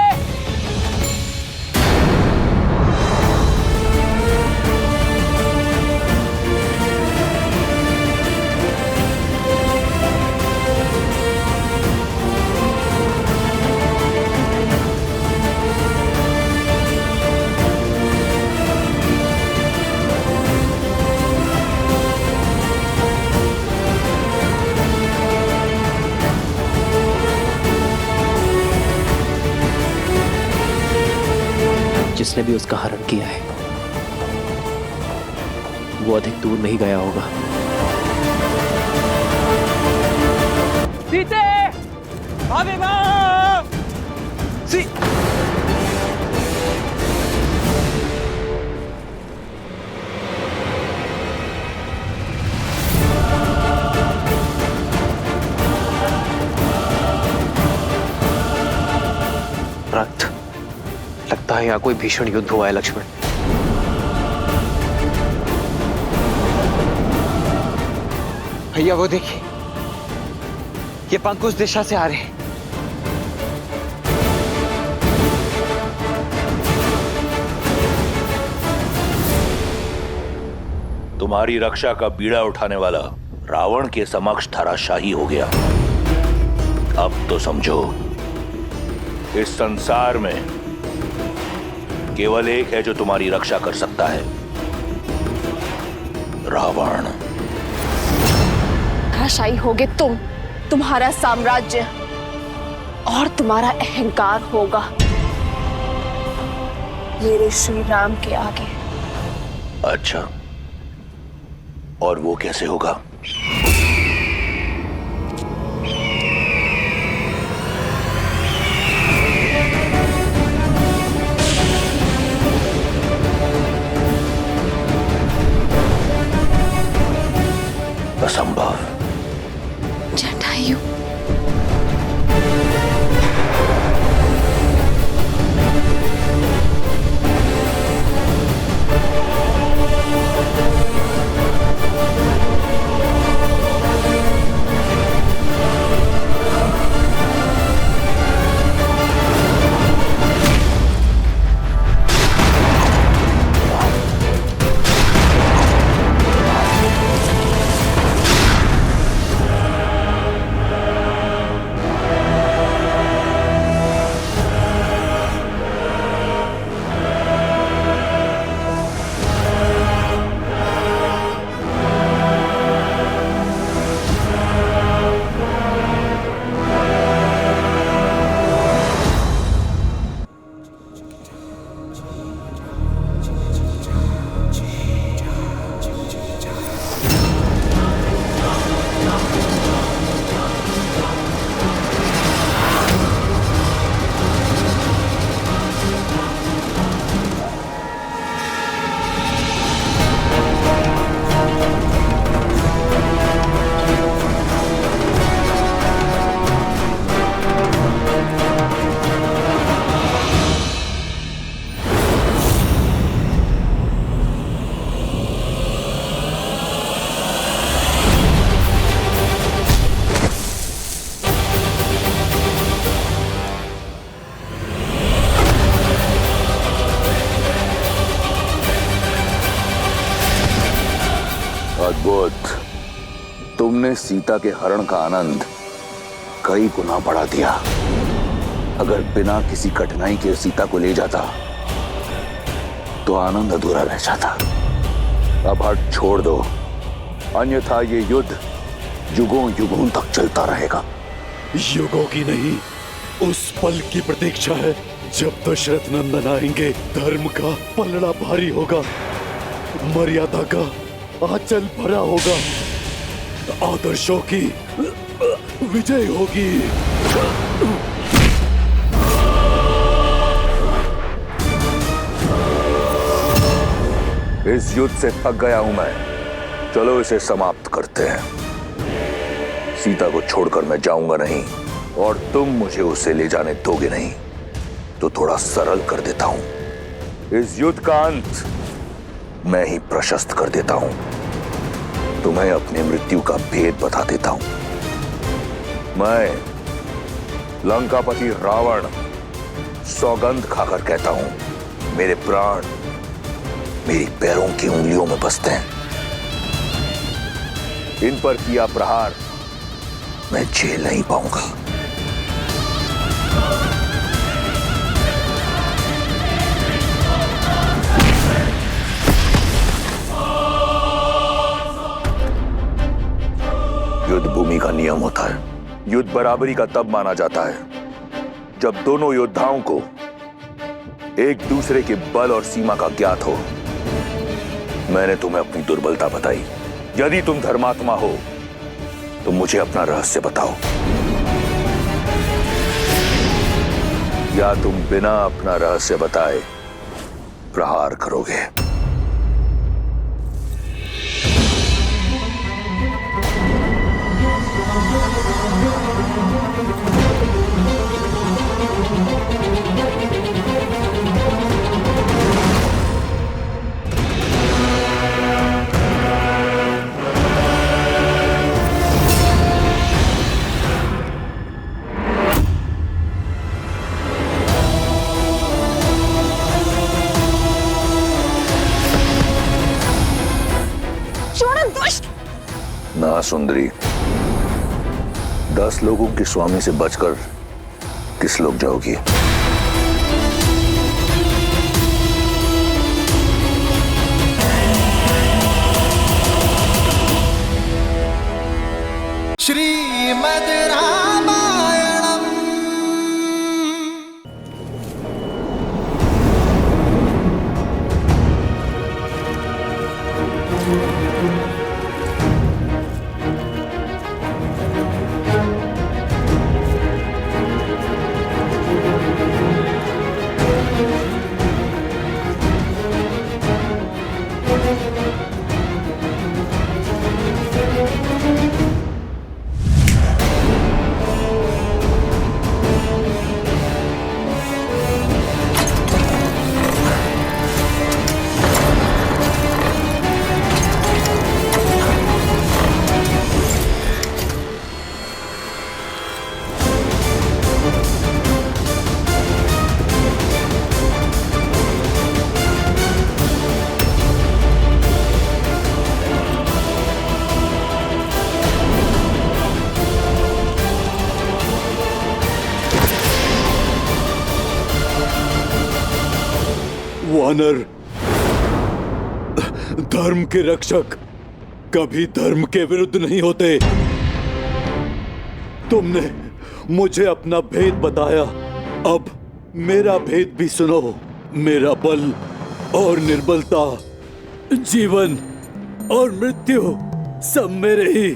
जिसने भी उसका हरण किया है वो अधिक दूर नहीं गया होगा। सीते! भाभी माँ! रक्त, लगता है यहाँ कोई भीषण युद्ध हुआ है लक्ष्मण। भैया वो देखिए, ये पंख उस दिशा से आ रहे हैं। तुम्हारी रक्षा का बीड़ा उठाने वाला रावण के समक्ष धराशाही हो गया। अब तो समझो, इस संसार में केवल एक है जो तुम्हारी रक्षा कर सकता है, रावण। धराशायी होगे तुम, तुम्हारा साम्राज्य और तुम्हारा अहंकार होगा मेरे श्री राम के आगे। अच्छा, और वो कैसे होगा? असंभव। जटायु, अद्भुत। तुमने सीता के हरण का आनंद कई गुना बढ़ा दिया। अगर बिना किसी कठिनाई के सीता को ले जाता तो आनंद अधूरा रह जाता। अब हट छोड़ दो, अन्यथा ये युद्ध युगों युगों तक चलता रहेगा। युगों की नहीं, उस पल की प्रतीक्षा है जब दशरथ नंदन आएंगे। धर्म का पलड़ा भारी होगा, मर्यादा का आंचल भरा होगा, आदर्शों की विजय होगी। इस युद्ध से थक गया हूं मैं, चलो इसे समाप्त करते हैं। सीता को छोड़कर मैं जाऊंगा नहीं, और तुम मुझे उसे ले जाने दोगे नहीं, तो थोड़ा सरल कर देता हूं। इस युद्ध का अंत मैं ही प्रशस्त कर देता हूं। तुम्हें अपनी मृत्यु का भेद बता देता हूं। मैं लंकापति रावण सौगंध खाकर कहता हूं, मेरे प्राण मेरी पैरों की उंगलियों में बसते हैं। इन पर किया प्रहार मैं झेल नहीं पाऊंगा। युद्ध भूमि का नियम होता है। युद्ध बराबरी का तब माना जाता है जब दोनों योद्धाओं को एक दूसरे के बल और सीमा का ज्ञात हो। मैंने तुम्हें अपनी दुर्बलता बताई। यदि तुम धर्मात्मा हो तो मुझे अपना रहस्य बताओ, या तुम बिना अपना रहस्य बताए प्रहार करोगे। ना सुंदरी, 10 लोगों के स्वामी से बचकर किस लोग जाओगी? श्रीमद् रामायणम्। वानर, धर्म के रक्षक कभी धर्म के विरुद्ध नहीं होते। तुमने मुझे अपना भेद बताया, अब मेरा भेद भी सुनो। मेरा बल और निर्बलता, जीवन और मृत्यु सब मेरे ही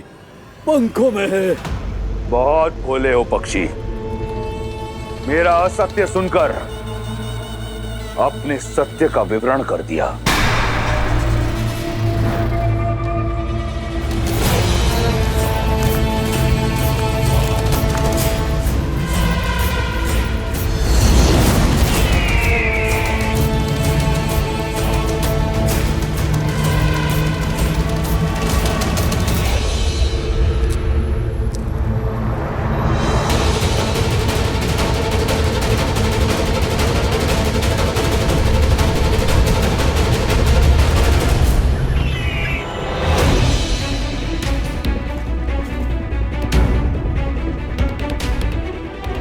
पंखों में है। बहुत भोले हो पक्षी। मेरा असत्य सुनकर अपने सत्य का विवरण कर दिया।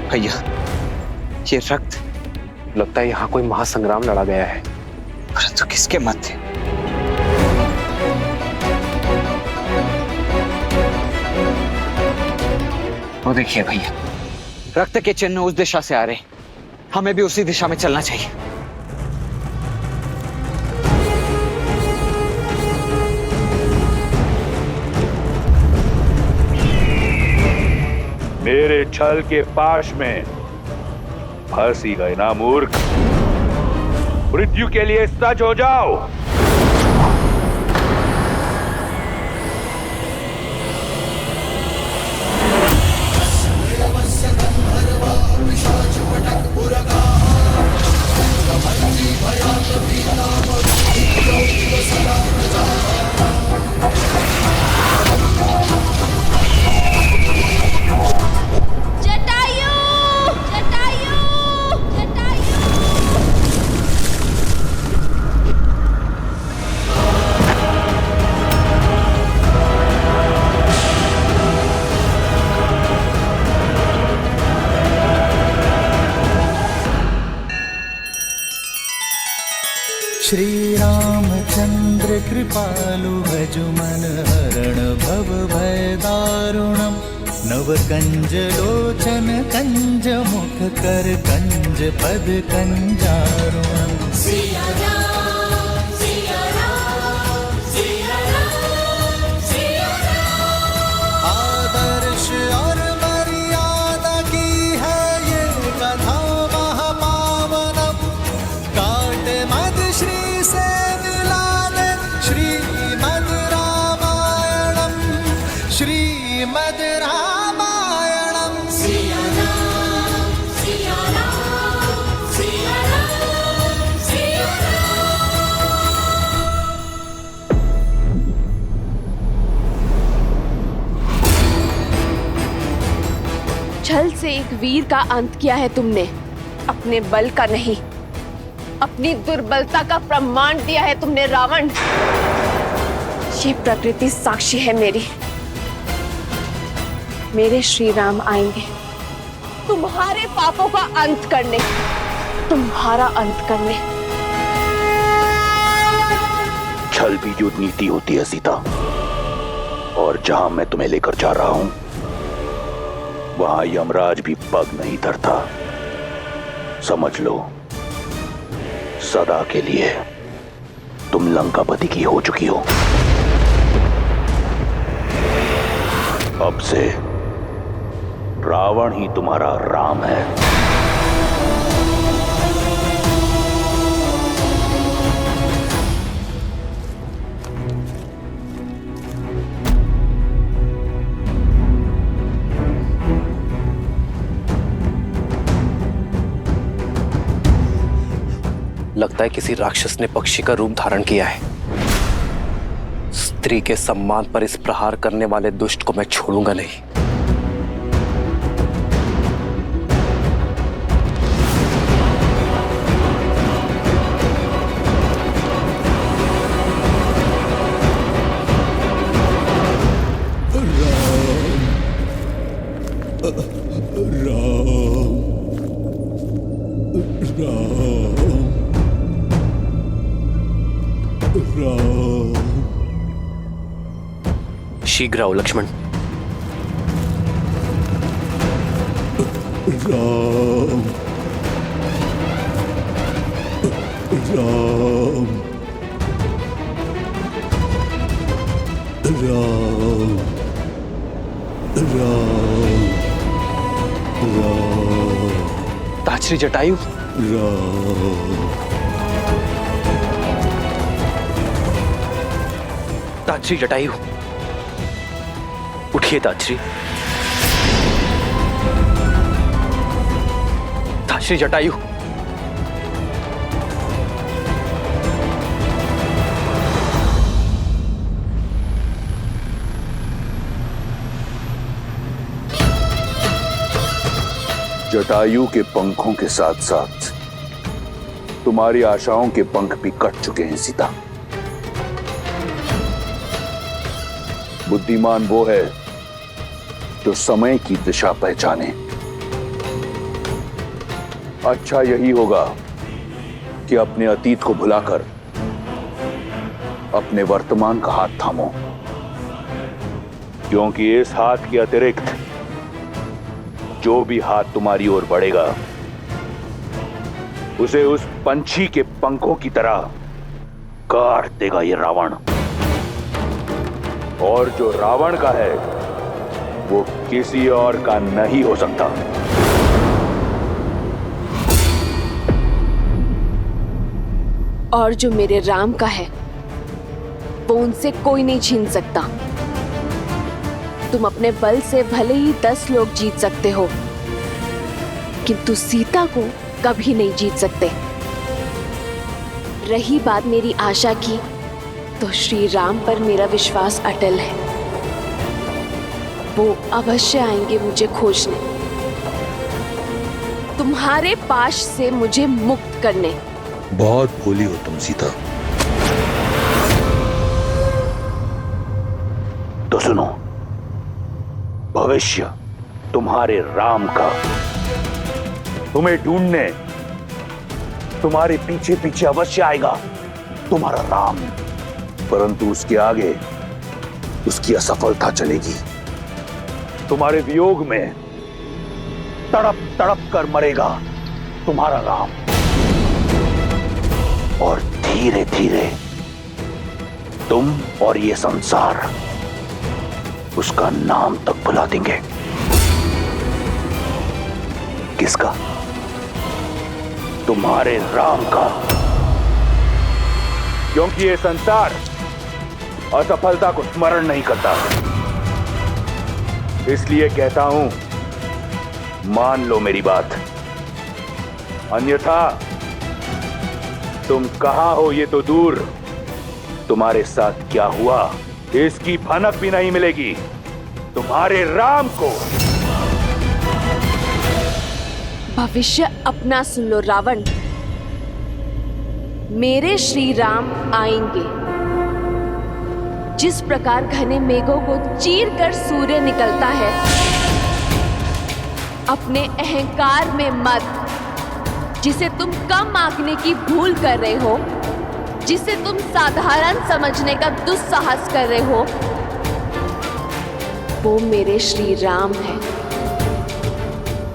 भैया, ये रक्त लगता है यहाँ कोई महासंग्राम लड़ा गया है। परंतु किसके मत थे? वो देखिए भैया, रक्त के चिन्ह उस दिशा से आ रहे, हमें भी उसी दिशा में चलना चाहिए। मेरे छल के पाश में फंसी गए ना मूर्ख। मृत्यु के लिए सज हो जाओ। जटायु जटायु जटायु। श्री रामचंद्र कृपालु भजु मन हरण भव भय दारुणम। नव कंज लोचन कंज मुख कर कंज पद कंजारुणम। सिया राम सिया राम सिया राम सिया राम। आदर्श और मर्यादा की है ये कथा महापावनम। काट मद श्री से मिला दे श्रीमद् रामायणम। श्रीमद् रामायणम। सिया राम सिया राम सिया राम सिया छल से एक वीर का अंत किया है तुमने, अपने बल का नहीं, अपनी दुर्बलता का प्रमाण दिया है तुमने रावण। ये प्रकृति साक्षी है मेरी। मेरे श्री राम आएंगे तुम्हारे पापों का अंत करने, तुम्हारा अंत करने। छल भी जो नीति होती है सीता, और जहां मैं तुम्हें लेकर जा रहा हूं वहां यमराज भी पग नहीं धरता। समझ लो, सदा के लिए तुम लंकापति की हो चुकी हो। अब से रावण ही तुम्हारा राम है। लगता है किसी राक्षस ने पक्षी का रूप धारण किया है। स्त्री के सम्मान पर इस प्रहार करने वाले दुष्ट को मैं छोड़ूंगा नहीं। शीघ्र आओ लक्ष्मण। राम राम राम राम राम। ताछरी जटायु। राम ताछरी जटायु, उठिए ताछरी। ताछरी जटायु। जटायु के पंखों के साथ साथ तुम्हारी आशाओं के पंख भी कट चुके हैं सीता। बुद्धिमान वो है जो समय की दिशा पहचाने। अच्छा यही होगा कि अपने अतीत को भुलाकर अपने वर्तमान का हाथ थामो, क्योंकि इस हाथ के अतिरिक्त जो भी हाथ तुम्हारी ओर बढ़ेगा उसे उस पंछी के पंखों की तरह काट देगा ये रावण। और जो रावण का है वो किसी और का नहीं हो सकता। और जो मेरे राम का है वो उनसे कोई नहीं छीन सकता। तुम अपने बल से भले ही 10 लोग जीत सकते हो, किंतु सीता को कभी नहीं जीत सकते। रही बात मेरी आशा की, तो श्री राम पर मेरा विश्वास अटल है। वो अवश्य आएंगे मुझे खोजने, तुम्हारे पाश से मुझे मुक्त करने। बहुत भोली हो तुम सीता। तो सुनो, भविष्य तुम्हारे राम का तुम्हें ढूंढने तुम्हारे पीछे पीछे अवश्य आएगा, तुम्हारा राम। परंतु उसके आगे उसकी असफलता चलेगी। तुम्हारे वियोग में तड़प तड़प कर मरेगा तुम्हारा राम, और धीरे धीरे तुम और ये संसार उसका नाम तक भुला देंगे। किसका? तुम्हारे राम का। क्योंकि ये संसार असफलता को स्मरण नहीं करता। इसलिए कहता हूं, मान लो मेरी बात, अन्यथा तुम कहां हो ये तो दूर, तुम्हारे साथ क्या हुआ इसकी भनक भी नहीं मिलेगी तुम्हारे राम को। भविष्य अपना सुन लो रावण। मेरे श्री राम आएंगे। जिस प्रकार घने मेघों को चीर कर सूर्य निकलता है, अपने अहंकार में मत, जिसे तुम कम आंकने की भूल कर रहे हो, जिसे तुम साधारण समझने का दुस्साहस कर रहे हो, वो मेरे श्री राम है,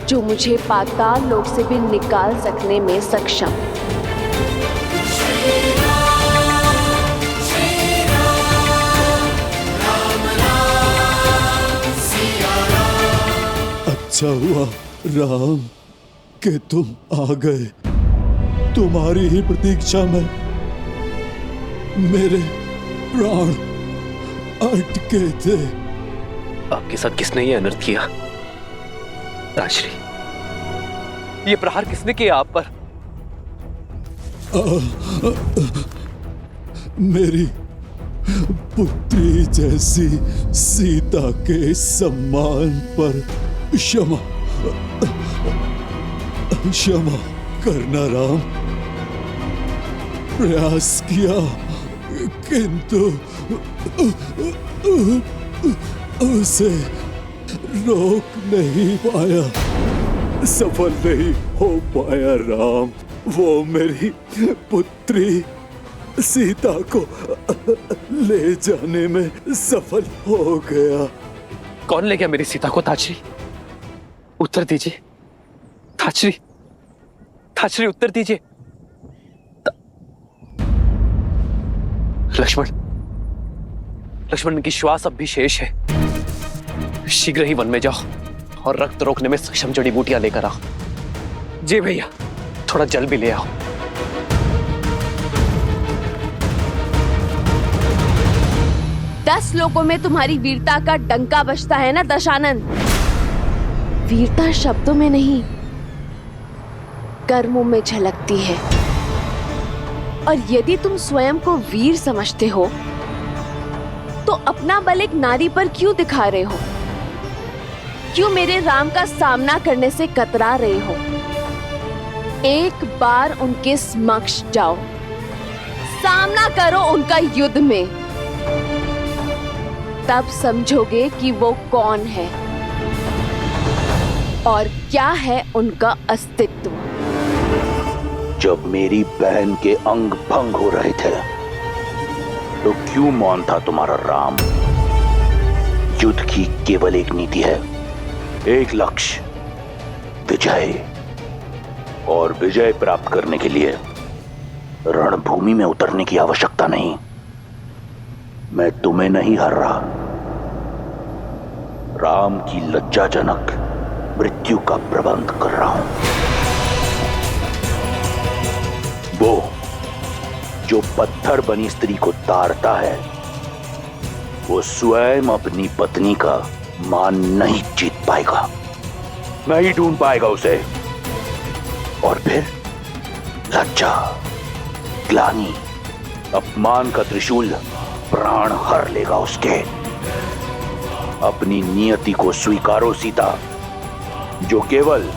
जो मुझे पाताल लोक से भी निकाल सकने में सक्षम। अच्छा हुआ राम कि तुम आ गए। तुम्हारी ही प्रतीक्षा में मेरे प्राण अटके थे। आपके साथ किसने ये अनर्थ किया? राजश्री, ये प्रहार किसने किया आप पर? मेरी पुत्री जैसी सीता के सम्मान पर क्षमा करना राम। प्रयास किया किंतु उसे रोक नहीं पाया, सफल नहीं हो पाया राम। वो मेरी पुत्री सीता को ले जाने में सफल हो गया। कौन ले गया मेरी सीता को? ताजश्री, उत्तर दीजिए। ताजश्री, उत्तर दीजिए। लक्ष्मण की श्वास अब भी शेष है। शीघ्र ही वन में जाओ और रक्त रोकने में सक्षम जड़ी बूटियां लेकर आओ। जी भैया, थोड़ा जल भी ले आओ। दस लोगों में तुम्हारी वीरता का डंका बजता है ना दशानन? वीरता शब्दों में नहीं, कर्मों में झलकती है। और यदि तुम स्वयं को वीर समझते हो, तो अपना बल एक नारी पर क्यों दिखा रहे हो? क्यों मेरे राम का सामना करने से कतरा रहे हो? एक बार उनके समक्ष जाओ, सामना करो उनका युद्ध में, तब समझोगे कि वो कौन है और क्या है उनका अस्तित्व। जब मेरी बहन के अंग भंग हो रहे थे, तो क्यों मौन था तुम्हारा राम? युद्ध की केवल एक नीति है, एक लक्ष्य, विजय। और विजय प्राप्त करने के लिए रणभूमि में उतरने की आवश्यकता नहीं। मैं तुम्हें नहीं हर रहा, राम की लज्जाजनक मृत्यु का प्रबंध कर रहा हूं। वो जो पत्थर बनी स्त्री को ताड़ता है, वो स्वयं अपनी पत्नी का मान नहीं जीत पाएगा, नहीं ढूंढ पाएगा उसे। और फिर लज्जा, ग्लानि, अपमान का त्रिशूल प्राण हर लेगा उसके। अपनी नियति को स्वीकारो सीता, जो केवल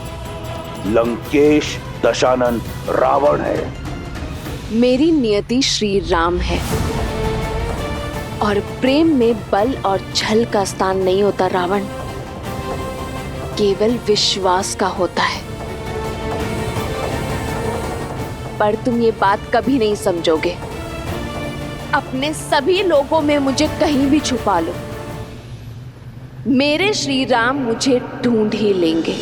लंकेश दशानन रावण है। मेरी नियति श्री राम है, और प्रेम में बल और छल का स्थान नहीं होता रावण, केवल विश्वास का होता है। पर तुम ये बात कभी नहीं समझोगे। अपने सभी लोगों में मुझे कहीं भी छुपा लो, मेरे श्री राम मुझे ढूंढ ही लेंगे।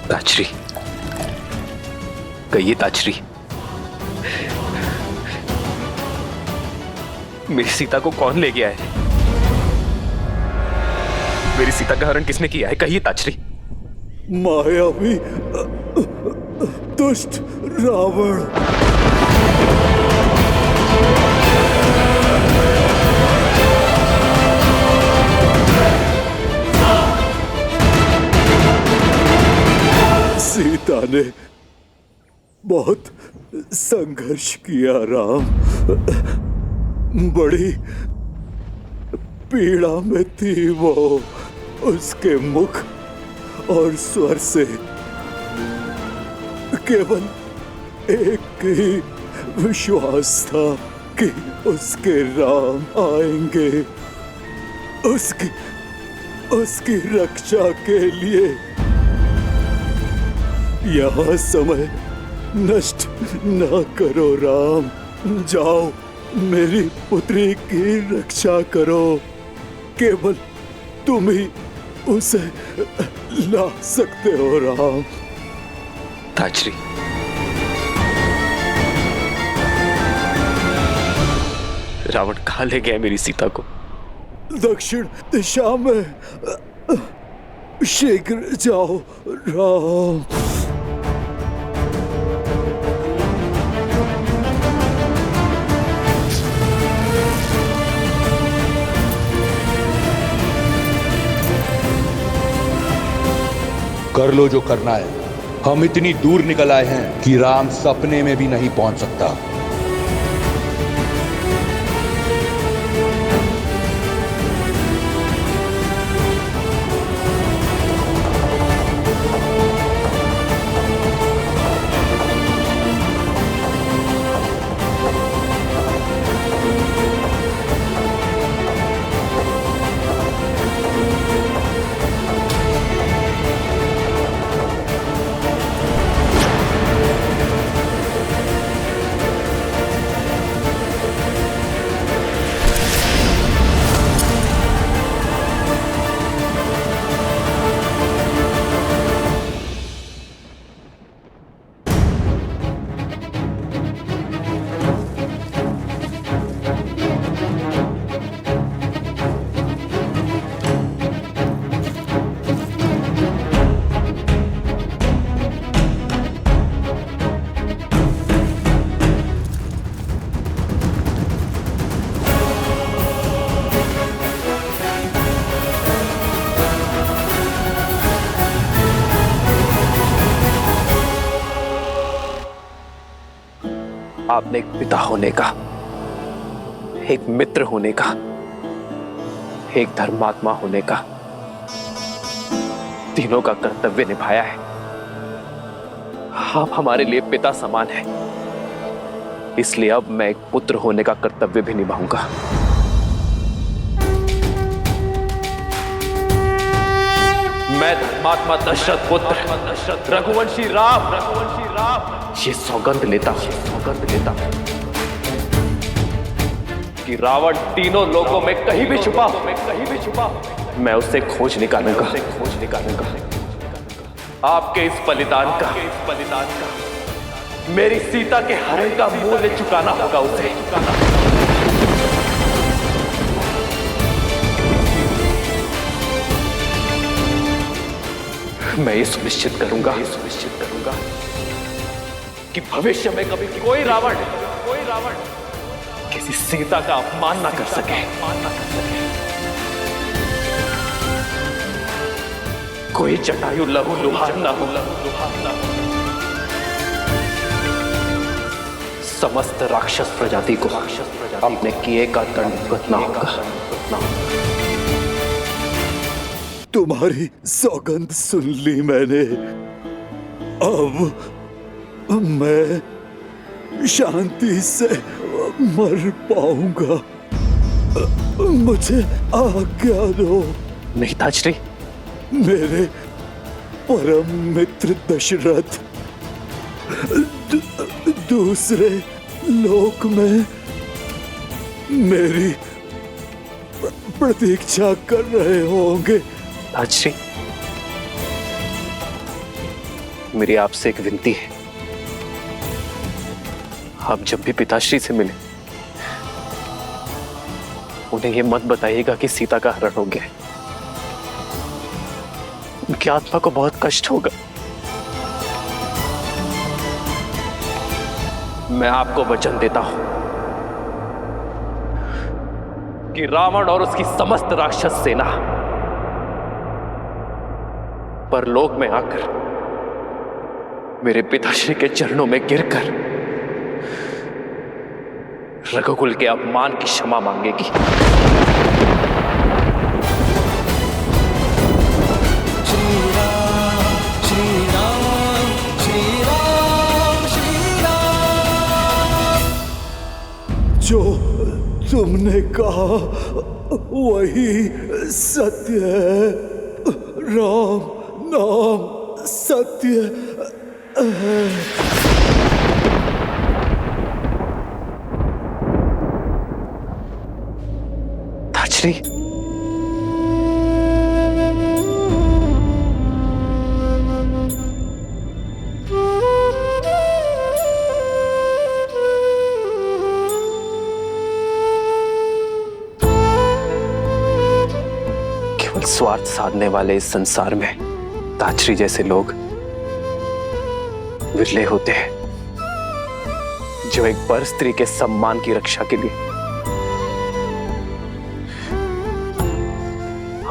ताचरी, कहिए ताचरी, मेरी सीता को कौन ले गया है? मेरी सीता का हरण किसने किया है? कहिए ताचरी। मायावी दुष्ट रावण। सीता ने बहुत संघर्ष किया राम, बड़ी पीड़ा में थी वो। उसके मुख और स्वर से केवल एक ही विश्वास था कि उसके राम आएंगे, उसकी रक्षा के लिए। यहाँ समय नष्ट न करो राम, जाओ मेरी पुत्री की रक्षा करो। केवल तुम ही उसे ला सकते हो राम। ताचरी, रावण कहाँ ले गया मेरी सीता को? दक्षिण दिशा में, शीघ्र जाओ राम। कर लो जो करना है। हम इतनी दूर निकल आए हैं कि राम सपने में भी नहीं पहुंच सकता। आपने एक पिता होने का, एक मित्र होने का, एक धर्मात्मा होने का, तीनों का कर्तव्य निभाया है। आप हमारे लिए पिता समान हैं, इसलिए अब मैं एक पुत्र होने का कर्तव्य भी निभाऊंगा। मैं धर्मात्मा दशरथ पुत्र रघुवंशी राम ये सौगंध लेता हूं कि रावण तीनों लोगों में कहीं भी छुपा हो मैं उसे खोज निकालूंगा आपके इस बलिदान का मेरी सीता के हरण का मूल्य चुकाना होगा उसे। मैं ये सुनिश्चित करूंगा कि भविष्य में कभी कोई रावण किसी सीता का अपमान ना कर सके। कोई जटायु लहू लुहार ना हो। समस्त राक्षस प्रजाति को अपने किए का दंड भुगतना होगा। तुम्हारी सौगंध सुन ली मैंने। अब मैं शांति से मर पाऊंगा। मुझे आज्ञा दो। नहीं ताजश्री, मेरे परम मित्र दशरथ दूसरे लोक में मेरी प्रतीक्षा कर रहे होंगे। ताजश्री, मेरी आपसे एक विनती है। आप जब भी पिताश्री से मिले उन्हें यह मत बताइएगा कि सीता का हरण हो गया। उनकी आत्मा को बहुत कष्ट होगा। मैं आपको वचन देता हूं कि रावण और उसकी समस्त राक्षस सेना परलोक में आकर मेरे पिताश्री के चरणों में गिरकर रघुकुल के अपमान की क्षमा मांगेगी। जो तुमने कहा वही सत्य है। राम नाम सत्य है। ताजश्री, स्वार्थ साधने वाले इस संसार में ताजश्री जैसे लोग विरले होते हैं जो एक पर स्त्री के सम्मान की रक्षा के लिए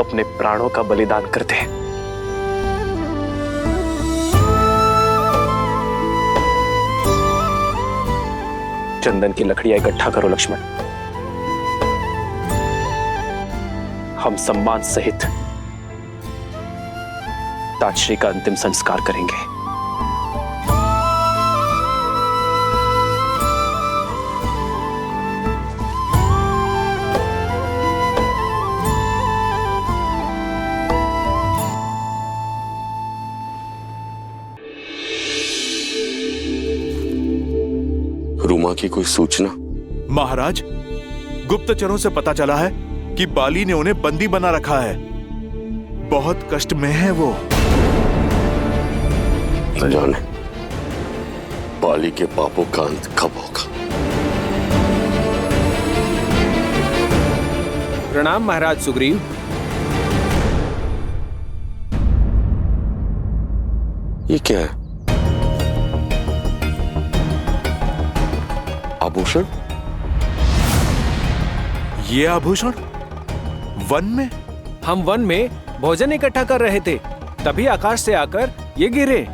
अपने प्राणों का बलिदान करते हैं। चंदन की लकड़ियां इकट्ठा करो लक्ष्मण। हम सम्मान सहित ताजश्री का अंतिम संस्कार करेंगे। रूमा की कोई सूचना? महाराज, गुप्तचरों से पता चला है कि बाली ने उन्हें बंदी बना रखा है। बहुत कष्ट में है वो। न जाने बाली के पापों का अंत कब होगा। प्रणाम महाराज सुग्रीव। ये क्या है? आभूषण? ये आभूषण वन में? हम वन में भोजन इकट्ठा कर रहे थे, तभी आकाश से आकर ये गिरे।